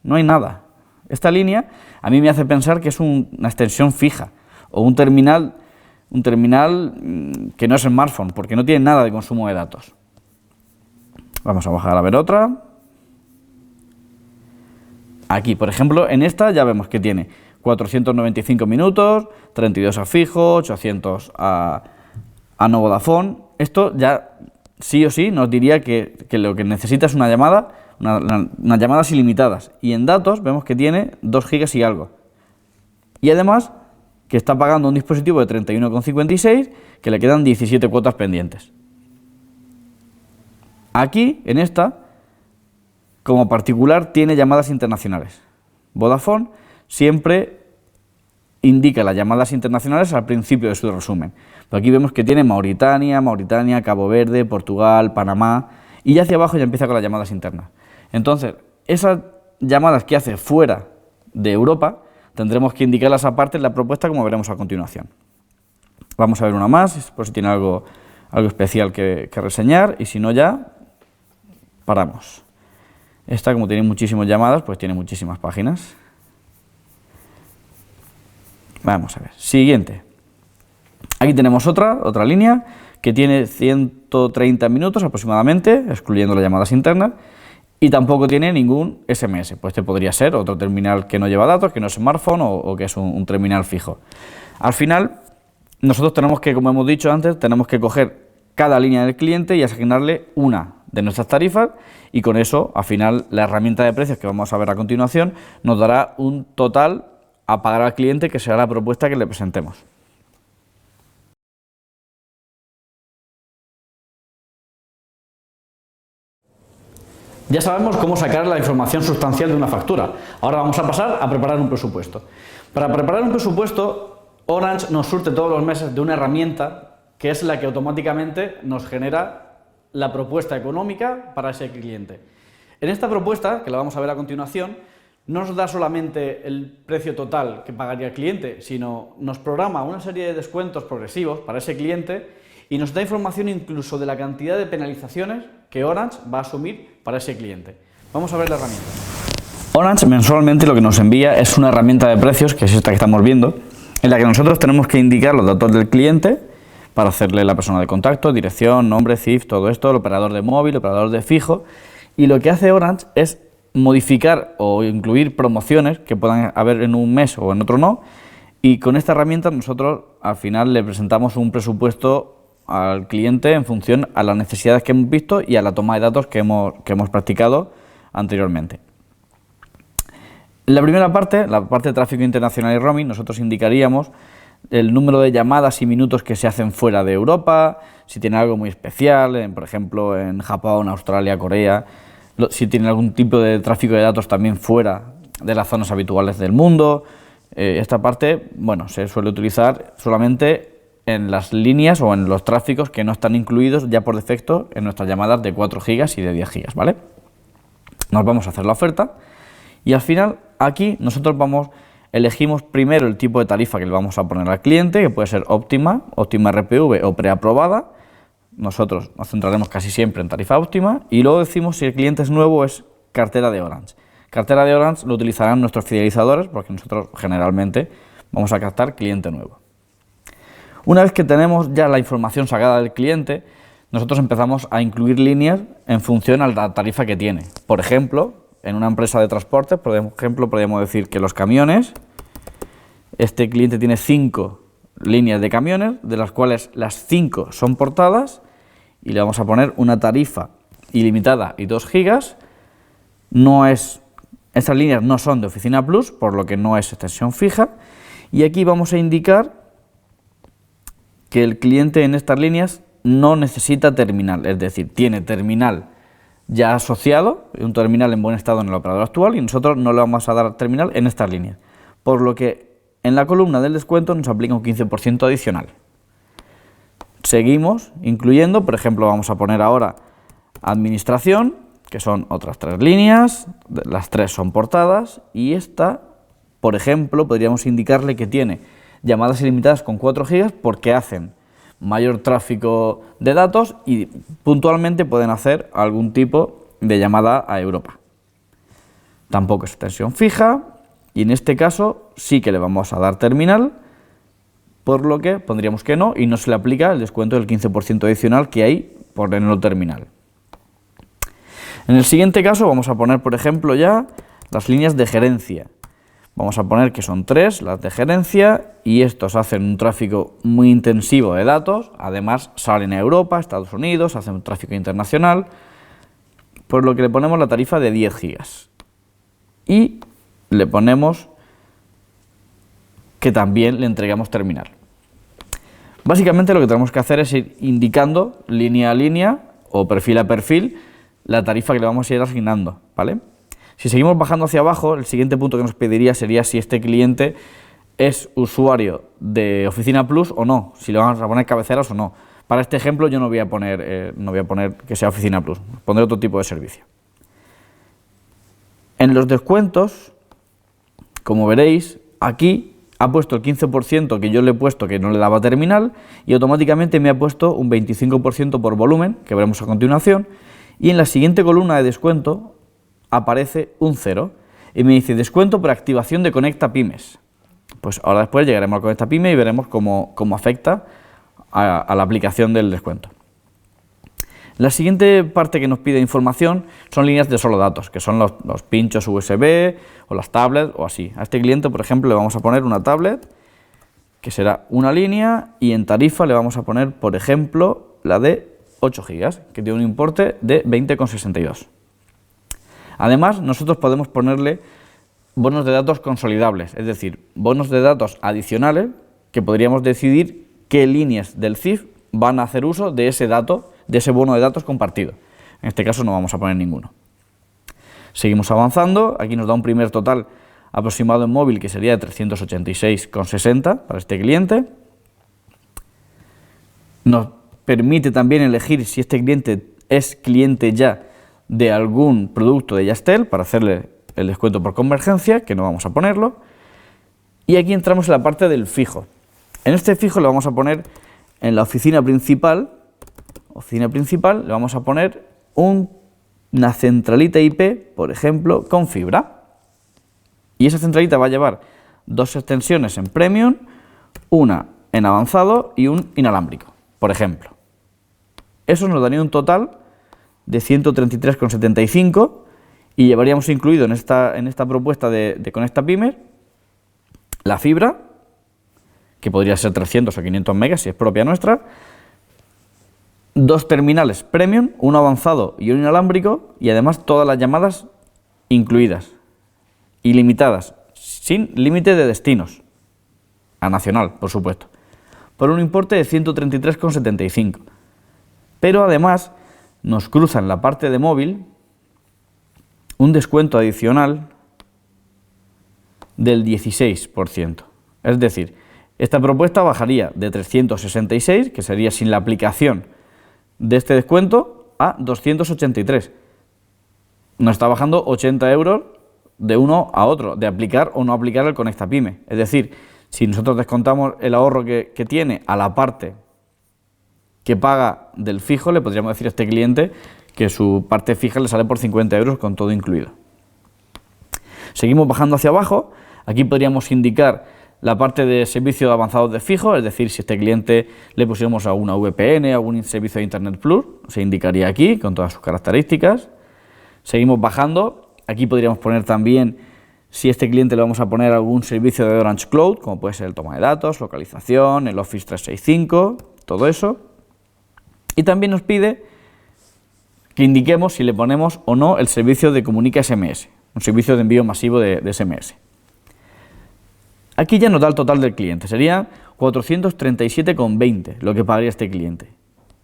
S1: no hay nada. Esta línea a mí me hace pensar que es una extensión fija o un terminal que no es smartphone, porque no tiene nada de consumo de datos. Vamos a bajar a ver otra. Aquí, por ejemplo, en esta ya vemos que tiene 495 minutos, 32 a fijo, 800 a no Vodafone. Esto ya sí o sí nos diría que lo que necesita es una llamada, unas llamadas ilimitadas. Y en datos vemos que tiene 2 gigas y algo. Y además que está pagando un dispositivo de 31,56, que le quedan 17 cuotas pendientes. Aquí, en esta, como particular, tiene llamadas internacionales. Vodafone siempre indica las llamadas internacionales al principio de su resumen. Pero aquí vemos que tiene Mauritania, Cabo Verde, Portugal, Panamá, y ya hacia abajo ya empieza con las llamadas internas. Entonces, esas llamadas que hace fuera de Europa, tendremos que indicarlas aparte en la propuesta, como veremos a continuación. Vamos a ver una más, por si tiene algo especial que reseñar, y si no ya, paramos. Esta, como tiene muchísimas llamadas, pues tiene muchísimas páginas. Vamos a ver. Siguiente. Aquí tenemos otra línea que tiene 130 minutos aproximadamente, excluyendo las llamadas internas, y tampoco tiene ningún SMS. Pues este podría ser otro terminal que no lleva datos, que no es smartphone o que es un terminal fijo. Al final, nosotros tenemos que, como hemos dicho antes, tenemos que coger cada línea del cliente y asignarle una de nuestras tarifas, y con eso, al final, la herramienta de precios que vamos a ver a continuación nos dará un total a pagar al cliente, que será la propuesta que le presentemos. Ya sabemos cómo sacar la información sustancial de una factura. Ahora vamos a pasar a preparar un presupuesto. Para preparar un presupuesto, Orange nos surte todos los meses de una herramienta que es la que automáticamente nos genera la propuesta económica para ese cliente. En esta propuesta, que la vamos a ver a continuación, no nos da solamente el precio total que pagaría el cliente, sino nos programa una serie de descuentos progresivos para ese cliente y nos da información incluso de la cantidad de penalizaciones que Orange va a asumir para ese cliente. Vamos a ver la herramienta. Orange mensualmente lo que nos envía es una herramienta de precios, que es esta que estamos viendo, en la que nosotros tenemos que indicar los datos del cliente para hacerle la persona de contacto, dirección, nombre, CIF, todo esto, el operador de móvil, el operador de fijo, y lo que hace Orange es modificar o incluir promociones que puedan haber en un mes o en otro no, y con esta herramienta nosotros al final le presentamos un presupuesto al cliente en función a las necesidades que hemos visto y a la toma de datos que hemos practicado anteriormente. En la primera parte, la parte de tráfico internacional y roaming, nosotros indicaríamos el número de llamadas y minutos que se hacen fuera de Europa, si tiene algo muy especial, por ejemplo en Japón, Australia, Corea, si tiene algún tipo de tráfico de datos también fuera de las zonas habituales del mundo. Esta parte, bueno, se suele utilizar solamente en las líneas o en los tráficos que no están incluidos ya por defecto en nuestras llamadas de 4 GB y de 10 GB, ¿vale? Nos vamos a hacer la oferta y al final aquí nosotros elegimos primero el tipo de tarifa que le vamos a poner al cliente, que puede ser óptima, óptima RPV o preaprobada. Nosotros nos centraremos casi siempre en tarifa óptima y luego decimos si el cliente es nuevo o es cartera de Orange. Cartera de Orange lo utilizarán nuestros fidelizadores porque nosotros generalmente vamos a captar cliente nuevo. Una vez que tenemos ya la información sacada del cliente, nosotros empezamos a incluir líneas en función a la tarifa que tiene. Por ejemplo, en una empresa de transporte, por ejemplo, podríamos decir que los camiones, este cliente tiene 5 líneas de camiones, de las cuales las 5 son portadas, y le vamos a poner una tarifa ilimitada y 2 gigas. Estas líneas no son de Oficina Plus, por lo que no es extensión fija, y aquí vamos a indicar que el cliente en estas líneas no necesita terminal, es decir, tiene terminal ya asociado, un terminal en buen estado en el operador actual, y nosotros no le vamos a dar terminal en estas líneas, por lo que en la columna del descuento nos aplica un 15% adicional. Seguimos incluyendo, por ejemplo, vamos a poner ahora administración, que son otras 3 líneas, las 3 son portadas, y esta, por ejemplo, podríamos indicarle que tiene llamadas ilimitadas con 4 GB porque hacen mayor tráfico de datos y puntualmente pueden hacer algún tipo de llamada a Europa. Tampoco es extensión fija y en este caso sí que le vamos a dar terminal, por lo que pondríamos que no y no se le aplica el descuento del 15% adicional que hay por tenerlo terminal. En el siguiente caso vamos a poner, por ejemplo, ya las líneas de gerencia. Vamos a poner que son 3 las de gerencia y estos hacen un tráfico muy intensivo de datos, además salen a Europa, Estados Unidos, hacen un tráfico internacional, por lo que le ponemos la tarifa de 10 gigas. Y le ponemos que también le entregamos terminal. Básicamente lo que tenemos que hacer es ir indicando línea a línea o perfil a perfil la tarifa que le vamos a ir asignando, ¿vale? Si seguimos bajando hacia abajo, el siguiente punto que nos pediría sería si este cliente es usuario de Oficina Plus o no, si le vamos a poner cabeceras o no. Para este ejemplo yo no voy a poner que sea Oficina Plus, pondré otro tipo de servicio. En los descuentos, como veréis, aquí ha puesto el 15% que yo le he puesto que no le daba terminal y automáticamente me ha puesto un 25% por volumen, que veremos a continuación, y en la siguiente columna de descuento aparece un 0 y me dice descuento por activación de Conecta Pymes. Pues ahora después llegaremos a Conecta Pyme y veremos cómo afecta a la aplicación del descuento. La siguiente parte que nos pide información son líneas de solo datos, que son los pinchos USB o las tablets o así. A este cliente, por ejemplo, le vamos a poner una tablet, que será una línea, y en tarifa le vamos a poner, por ejemplo, la de 8 GB, que tiene un importe de 20,62. Además, nosotros podemos ponerle bonos de datos consolidables, es decir, bonos de datos adicionales que podríamos decidir qué líneas del CIF van a hacer uso de ese dato, de ese bono de datos compartido. En este caso no vamos a poner ninguno. Seguimos avanzando, aquí nos da un primer total aproximado en móvil que sería de 386,60 para este cliente. Nos permite también elegir si este cliente es cliente ya de algún producto de Yastel para hacerle el descuento por convergencia, que no vamos a ponerlo. Y aquí entramos en la parte del fijo. En este fijo le vamos a poner en la oficina principal le vamos a poner una centralita IP, por ejemplo, con fibra. Y esa centralita va a llevar dos extensiones en Premium, una en avanzado y un inalámbrico, por ejemplo. Eso nos daría un total de 133,75 y llevaríamos incluido en esta propuesta de Conecta Pymes la fibra, que podría ser 300 o 500 megas si es propia nuestra, dos terminales Premium, uno avanzado y un inalámbrico, y además todas las llamadas incluidas, ilimitadas, sin límite de destinos, a nacional, por supuesto, por un importe de 133,75. Pero además nos cruza en la parte de móvil un descuento adicional del 16%. Es decir, esta propuesta bajaría de 366, que sería sin la aplicación de este descuento, a 283. Nos está bajando 80 euros de uno a otro, de aplicar o no aplicar el Conecta Pyme. Es decir, si nosotros descontamos el ahorro que tiene a la parte que paga del fijo, le podríamos decir a este cliente que su parte fija le sale por 50 euros con todo incluido. Seguimos bajando hacia abajo. Aquí podríamos indicar la parte de servicios avanzados de fijo, es decir, si a este cliente le pusiéramos alguna VPN, algún servicio de Internet Plus, se indicaría aquí con todas sus características. Seguimos bajando. Aquí podríamos poner también si a este cliente le vamos a poner algún servicio de Orange Cloud, como puede ser el toma de datos, localización, el Office 365, todo eso. Y también nos pide que indiquemos si le ponemos o no el servicio de Comunica SMS, un servicio de envío masivo de SMS. Aquí ya nos da el total del cliente, sería 437,20 lo que pagaría este cliente.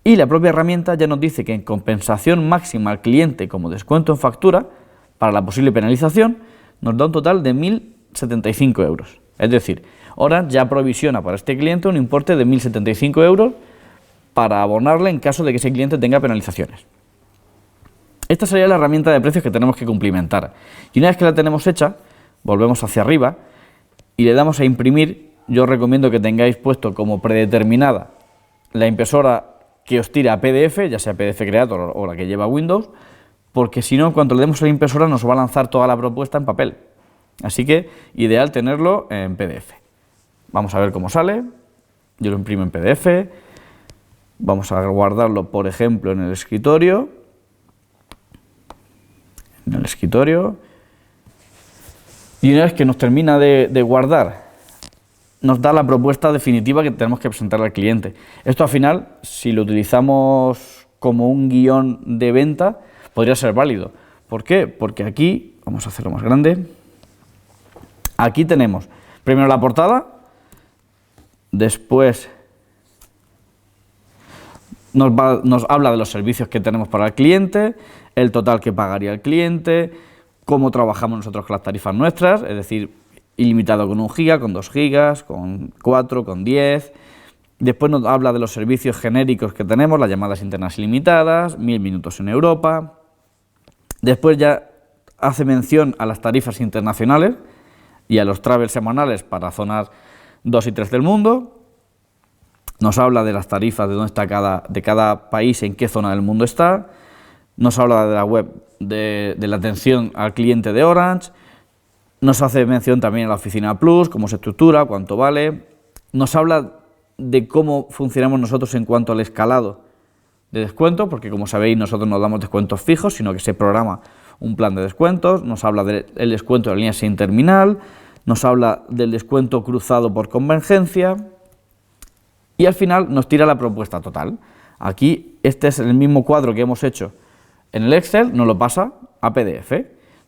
S1: Y la propia herramienta ya nos dice que en compensación máxima al cliente como descuento en factura, para la posible penalización, nos da un total de 1.075 euros. Es decir, Orange ya provisiona para este cliente un importe de 1.075 euros para abonarle en caso de que ese cliente tenga penalizaciones. Esta sería la herramienta de precios que tenemos que cumplimentar. Y una vez que la tenemos hecha, volvemos hacia arriba y le damos a imprimir. Yo os recomiendo que tengáis puesto como predeterminada la impresora que os tira a PDF, ya sea PDF Creator o la que lleva Windows, porque si no, en cuanto le demos a la impresora nos va a lanzar toda la propuesta en papel. Así que ideal tenerlo en PDF. Vamos a ver cómo sale. Yo lo imprimo en PDF. Vamos a guardarlo, por ejemplo, en el escritorio. Y una vez que nos termina de guardar, nos da la propuesta definitiva que tenemos que presentarle al cliente. Esto al final, si lo utilizamos como un guión de venta, podría ser válido. ¿Por qué? Porque aquí, vamos a hacerlo más grande, aquí tenemos primero la portada, después nos habla de los servicios que tenemos para el cliente, el total que pagaría el cliente, cómo trabajamos nosotros con las tarifas nuestras, es decir, ilimitado con 1 giga, con 2 gigas, con 4, con 10. Después nos habla de los servicios genéricos que tenemos, las llamadas internas ilimitadas, 1000 minutos en Europa. Después ya hace mención a las tarifas internacionales y a los travels semanales para zonas 2 y 3 del mundo. Nos habla de las tarifas, de dónde está cada país, en qué zona del mundo está. Nos habla de la web de la atención al cliente de Orange. Nos hace mención también a la oficina Plus, cómo se estructura, cuánto vale. Nos habla de cómo funcionamos nosotros en cuanto al escalado de descuento, porque como sabéis nosotros no damos descuentos fijos, sino que se programa un plan de descuentos. Nos habla del descuento de la línea sin terminal, nos habla del descuento cruzado por convergencia y al final nos tira la propuesta total. Aquí este es el mismo cuadro que hemos hecho en el Excel, nos lo pasa a PDF.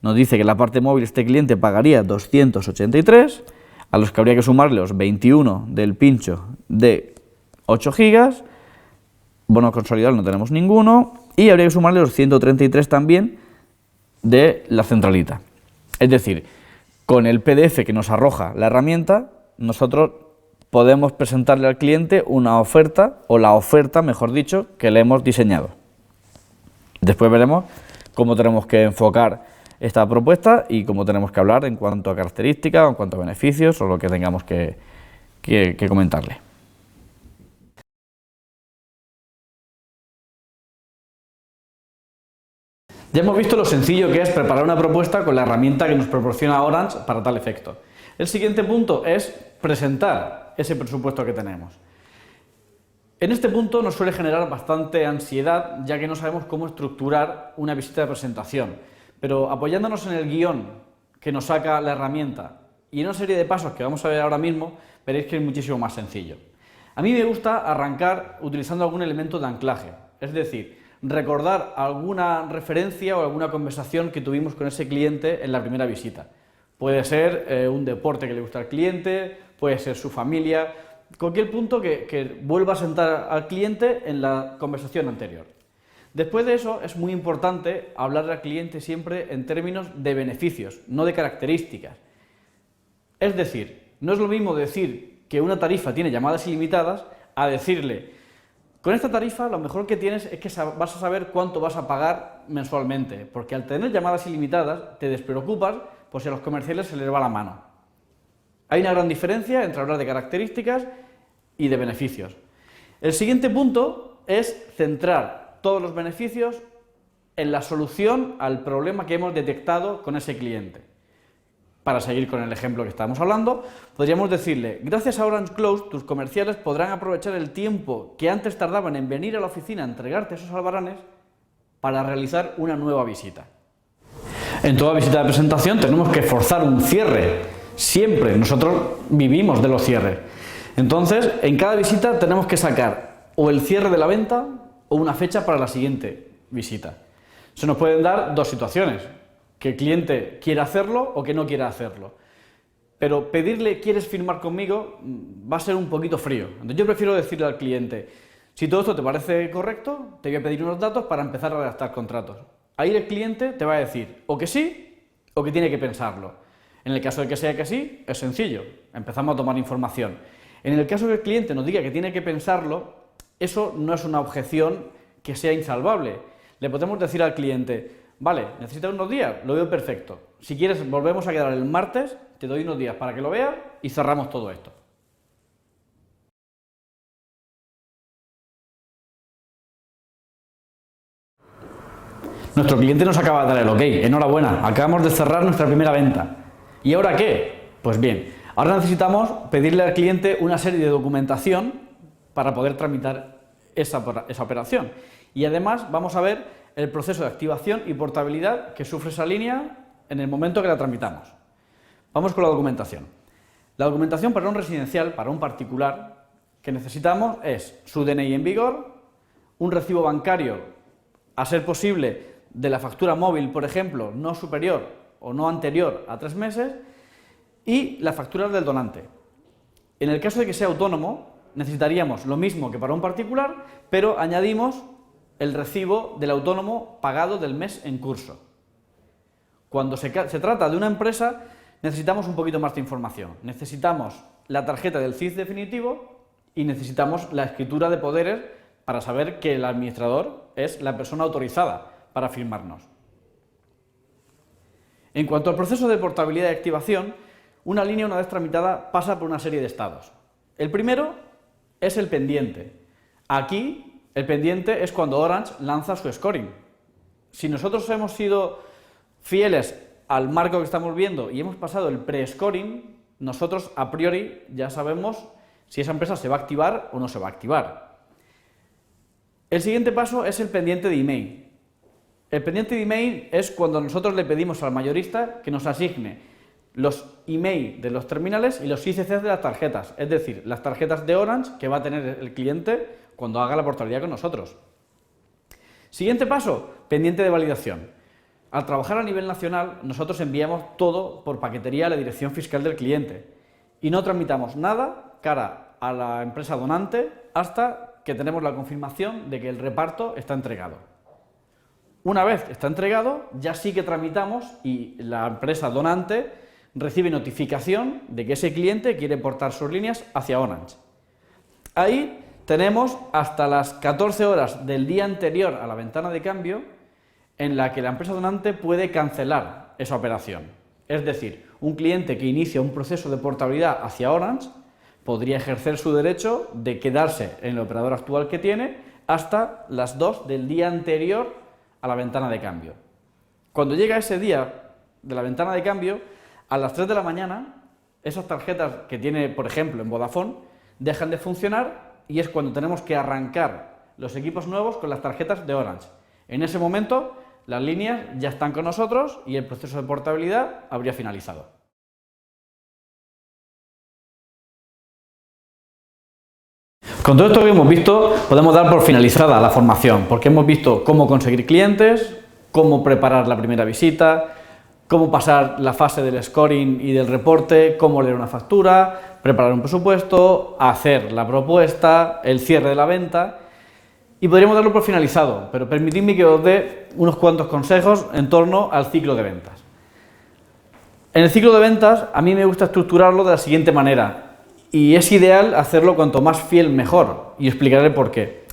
S1: Nos dice que en la parte móvil este cliente pagaría 283, a los que habría que sumarle los 21 del pincho de 8 gigas, bono consolidado no tenemos ninguno, y habría que sumarle los 133 también de la centralita. Es decir, con el PDF que nos arroja la herramienta, nosotros podemos presentarle al cliente una oferta, o la oferta, mejor dicho, que le hemos diseñado. Después veremos cómo tenemos que enfocar esta propuesta y cómo tenemos que hablar en cuanto a características, en cuanto a beneficios o lo que tengamos que comentarle. Ya hemos visto lo sencillo que es preparar una propuesta con la herramienta que nos proporciona Orange para tal efecto. El siguiente punto es presentar ese presupuesto que tenemos. En este punto nos suele generar bastante ansiedad, ya que no sabemos cómo estructurar una visita de presentación, pero apoyándonos en el guión que nos saca la herramienta y en una serie de pasos que vamos a ver ahora mismo, veréis que es muchísimo más sencillo. A mí me gusta arrancar utilizando algún elemento de anclaje, es decir, recordar alguna referencia o alguna conversación que tuvimos con ese cliente en la primera visita. Puede ser un deporte que le gusta al cliente, puede ser su familia, cualquier punto que vuelva a sentar al cliente en la conversación anterior. Después de eso es muy importante hablar al cliente siempre en términos de beneficios, no de características. Es decir, no es lo mismo decir que una tarifa tiene llamadas ilimitadas a decirle: con esta tarifa lo mejor que tienes es que vas a saber cuánto vas a pagar mensualmente, porque al tener llamadas ilimitadas te despreocupas por si a los comerciales se les va la mano. Hay una gran diferencia entre hablar de características y de beneficios. El siguiente punto es centrar todos los beneficios en la solución al problema que hemos detectado con ese cliente. Para seguir con el ejemplo que estamos hablando, podríamos decirle: gracias a Orange Close, tus comerciales podrán aprovechar el tiempo que antes tardaban en venir a la oficina a entregarte esos albaranes para realizar una nueva visita. En toda visita de presentación tenemos que forzar un cierre. Siempre, nosotros vivimos de los cierres. Entonces, en cada visita tenemos que sacar o el cierre de la venta o una fecha para la siguiente visita. Se nos pueden dar dos situaciones: que el cliente quiera hacerlo o que no quiera hacerlo. Pero pedirle ¿quieres firmar conmigo? Va a ser un poquito frío. Entonces yo prefiero decirle al cliente: si todo esto te parece correcto, te voy a pedir unos datos para empezar a redactar contratos. Ahí el cliente te va a decir o que sí o que tiene que pensarlo. En el caso de que sea que sí, es sencillo, empezamos a tomar información. En el caso de que el cliente nos diga que tiene que pensarlo, eso no es una objeción que sea insalvable. Le podemos decir al cliente: vale, necesitas unos días, lo veo perfecto. Si quieres, volvemos a quedar el martes, te doy unos días para que lo veas y cerramos todo esto. Nuestro cliente nos acaba de dar el ok, enhorabuena, acabamos de cerrar nuestra primera venta. ¿Y ahora qué? Pues bien, ahora necesitamos pedirle al cliente una serie de documentación para poder tramitar esa operación. Y además vamos a ver el proceso de activación y portabilidad que sufre esa línea en el momento que la tramitamos. Vamos con la documentación. La documentación para un residencial, para un particular, que necesitamos es su DNI en vigor, un recibo bancario, a ser posible, de la factura móvil, por ejemplo, no superior o no anterior a 3 meses, y la factura del donante. En el caso de que sea autónomo, necesitaríamos lo mismo que para un particular, pero añadimos el recibo del autónomo pagado del mes en curso. Cuando se trata de una empresa, necesitamos un poquito más de información. Necesitamos la tarjeta del CIF definitivo y necesitamos la escritura de poderes para saber que el administrador es la persona autorizada para firmarnos. En cuanto al proceso de portabilidad y activación, una línea, una vez tramitada, pasa por una serie de estados. El primero es el pendiente. Aquí, el pendiente es cuando Orange lanza su scoring. Si nosotros hemos sido fieles al marco que estamos viendo y hemos pasado el pre-scoring, nosotros a priori ya sabemos si esa empresa se va a activar o no se va a activar. El siguiente paso es el pendiente de email. El pendiente de email es cuando nosotros le pedimos al mayorista que nos asigne los email de los terminales y los ICCs de las tarjetas, es decir, las tarjetas de Orange que va a tener el cliente cuando haga la portabilidad con nosotros. Siguiente paso, pendiente de validación. Al trabajar a nivel nacional, nosotros enviamos todo por paquetería a la dirección fiscal del cliente y no tramitamos nada cara a la empresa donante hasta que tenemos la confirmación de que el reparto está entregado. Una vez está entregado, ya sí que tramitamos y la empresa donante recibe notificación de que ese cliente quiere portar sus líneas hacia Orange. Ahí tenemos hasta las 14 horas del día anterior a la ventana de cambio en la que la empresa donante puede cancelar esa operación. Es decir, un cliente que inicia un proceso de portabilidad hacia Orange podría ejercer su derecho de quedarse en el operador actual que tiene hasta las 2 del día anterior a la ventana de cambio. Cuando llega ese día de la ventana de cambio, a las 3 de la mañana, esas tarjetas que tiene, por ejemplo, en Vodafone, dejan de funcionar y es cuando tenemos que arrancar los equipos nuevos con las tarjetas de Orange. En ese momento, las líneas ya están con nosotros y el proceso de portabilidad habría finalizado. Con todo esto que hemos visto, podemos dar por finalizada la formación, porque hemos visto cómo conseguir clientes, cómo preparar la primera visita, cómo pasar la fase del scoring y del reporte, cómo leer una factura, preparar un presupuesto, hacer la propuesta, el cierre de la venta, y podríamos darlo por finalizado, pero permitidme que os dé unos cuantos consejos en torno al ciclo de ventas. En el ciclo de ventas, a mí me gusta estructurarlo de la siguiente manera, y es ideal hacerlo cuanto más fiel mejor, y explicaré por qué.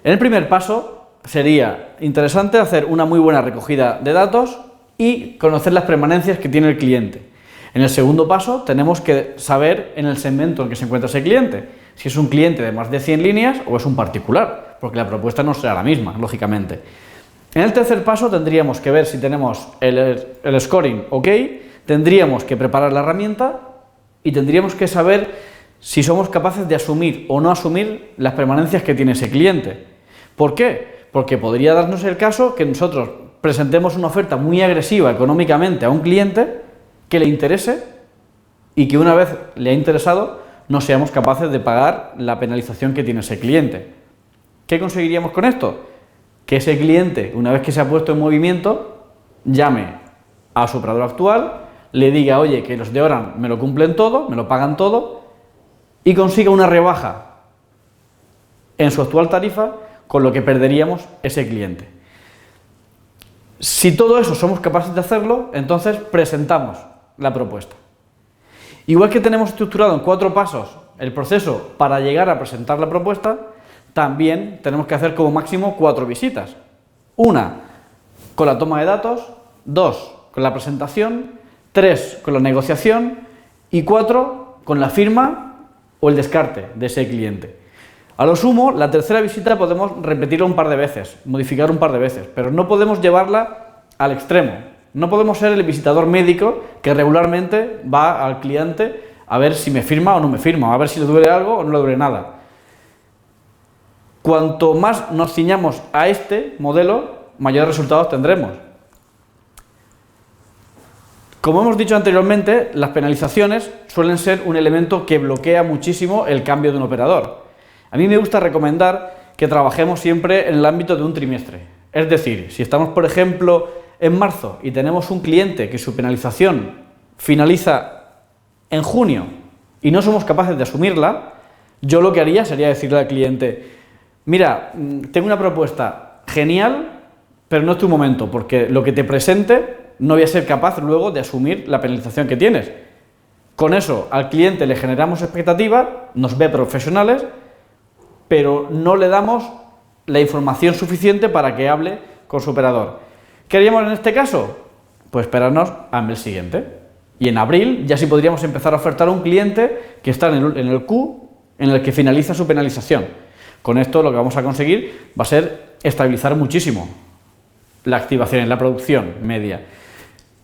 S1: En el primer paso sería interesante hacer una muy buena recogida de datos y conocer las permanencias que tiene el cliente. En el segundo paso tenemos que saber en el segmento en que se encuentra ese cliente, si es un cliente de más de 100 líneas o es un particular, porque la propuesta no será la misma, lógicamente. En el tercer paso tendríamos que ver si tenemos el scoring ok, tendríamos que preparar la herramienta y tendríamos que saber si somos capaces de asumir o no asumir las permanencias que tiene ese cliente. ¿Por qué? Porque podría darnos el caso que nosotros presentemos una oferta muy agresiva económicamente a un cliente que le interese y que una vez le ha interesado no seamos capaces de pagar la penalización que tiene ese cliente. ¿Qué conseguiríamos con esto? Que ese cliente, una vez que se ha puesto en movimiento, llame a su operador actual, le diga, oye, que los de Orange me lo cumplen todo, me lo pagan todo, y consiga una rebaja en su actual tarifa, con lo que perderíamos ese cliente. Si todo eso somos capaces de hacerlo, entonces presentamos la propuesta. Igual que tenemos estructurado en 4 pasos el proceso para llegar a presentar la propuesta, también tenemos que hacer como máximo 4 visitas. Una con la toma de datos, 2 con la presentación, 3 con la negociación y 4 con la firma o el descarte de ese cliente. A lo sumo, la tercera visita podemos repetirla un par de veces, modificar un par de veces, pero no podemos llevarla al extremo. No podemos ser el visitador médico que regularmente va al cliente a ver si me firma o no me firma, a ver si le duele algo o no le duele nada. Cuanto más nos ciñamos a este modelo, mayores resultados tendremos. Como hemos dicho anteriormente, las penalizaciones suelen ser un elemento que bloquea muchísimo el cambio de un operador. A mí me gusta recomendar que trabajemos siempre en el ámbito de un trimestre. Es decir, si estamos, por ejemplo, en marzo y tenemos un cliente que su penalización finaliza en junio y no somos capaces de asumirla, yo lo que haría sería decirle al cliente, mira, tengo una propuesta genial, pero no es tu momento, porque lo que te presente no voy a ser capaz luego de asumir la penalización que tienes. Con eso al cliente le generamos expectativas, nos ve profesionales, pero no le damos la información suficiente para que hable con su operador. ¿Qué haríamos en este caso? Pues esperarnos al mes siguiente. Y en abril ya sí podríamos empezar a ofertar a un cliente que está en el Q en el que finaliza su penalización. Con esto lo que vamos a conseguir va a ser estabilizar muchísimo la activación en la producción media.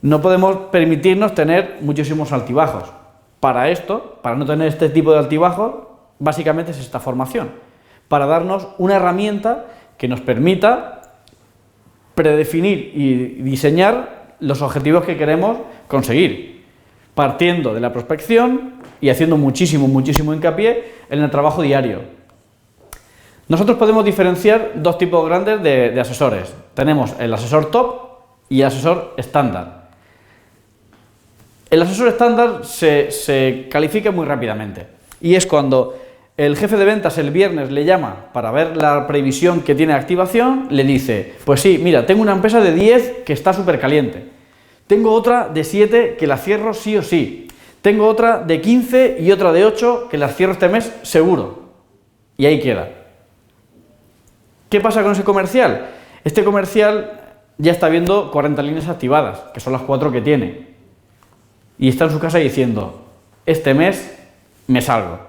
S1: No podemos permitirnos tener muchísimos altibajos. Para esto, para no tener este tipo de altibajos, básicamente es esta formación, para darnos una herramienta que nos permita predefinir y diseñar los objetivos que queremos conseguir, partiendo de la prospección y haciendo muchísimo hincapié en el trabajo diario. Nosotros podemos diferenciar dos tipos grandes de asesores. Tenemos el asesor top y el asesor estándar. El asesor estándar se califica muy rápidamente y es cuando el jefe de ventas el viernes le llama para ver la previsión que tiene de activación, le dice, pues sí, mira, tengo una empresa de 10 que está súper caliente, tengo otra de 7 que la cierro sí o sí, tengo otra de 15 y otra de 8 que las cierro este mes seguro, y ahí queda. ¿Qué pasa con ese comercial? Este comercial ya está viendo 40 líneas activadas, que son las 4 que tiene. Y está en su casa diciendo, este mes me salgo,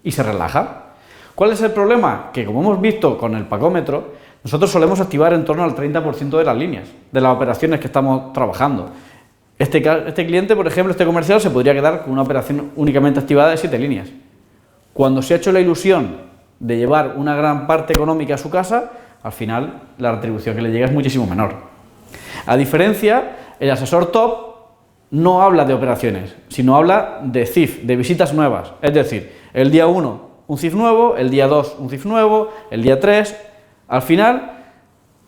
S1: y se relaja. ¿Cuál es el problema? Que como hemos visto con el pacómetro, nosotros solemos activar en torno al 30% de las líneas, de las operaciones que estamos trabajando. Este cliente, por ejemplo, este comercial, se podría quedar con una operación únicamente activada de 7 líneas. Cuando se ha hecho la ilusión de llevar una gran parte económica a su casa, al final la retribución que le llega es muchísimo menor. A diferencia, el asesor top no habla de operaciones, sino habla de CIF, de visitas nuevas. Es decir, el día 1 un CIF nuevo, el día 2 un CIF nuevo, el día 3. Al final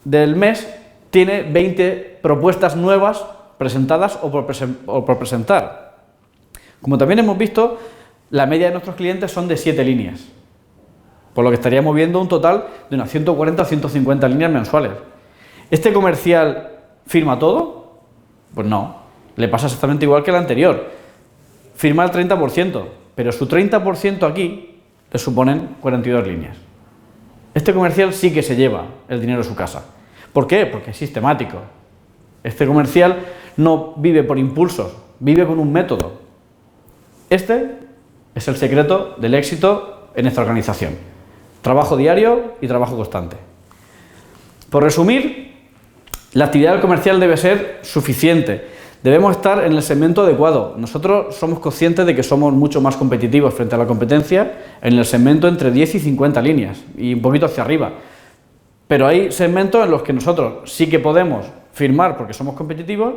S1: del mes tiene 20 propuestas nuevas presentadas o por presentar. Como también hemos visto, la media de nuestros clientes son de 7 líneas, por lo que estaríamos viendo un total de unas 140 o 150 líneas mensuales. ¿Este comercial firma todo? Pues no. Le pasa exactamente igual que el anterior. Firma el 30%, pero su 30% aquí le suponen 42 líneas. Este comercial sí que se lleva el dinero de su casa. ¿Por qué? Porque es sistemático. Este comercial no vive por impulsos, vive con un método. Este es el secreto del éxito en esta organización. Trabajo diario y trabajo constante. Por resumir, la actividad comercial debe ser suficiente. Debemos estar en el segmento adecuado. Nosotros somos conscientes de que somos mucho más competitivos frente a la competencia en el segmento entre 10 y 50 líneas y un poquito hacia arriba. Pero hay segmentos en los que nosotros sí que podemos firmar porque somos competitivos,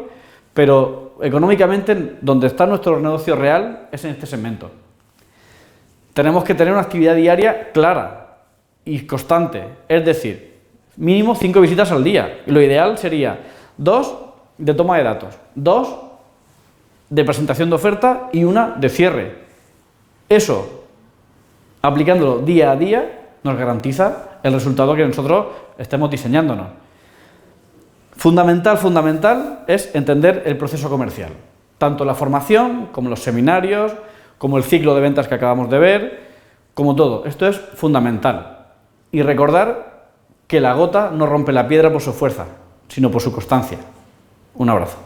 S1: pero económicamente donde está nuestro negocio real es en este segmento. Tenemos que tener una actividad diaria clara y constante, es decir, mínimo 5 visitas al día. Y lo ideal sería 2 de toma de datos, 2 de presentación de oferta y 1 de cierre. Eso, aplicándolo día a día, nos garantiza el resultado que nosotros estemos diseñándonos. Fundamental es entender el proceso comercial, tanto la formación como los seminarios, como el ciclo de ventas que acabamos de ver, como todo. Esto es fundamental. Y recordar que la gota no rompe la piedra por su fuerza, sino por su constancia. Un abrazo.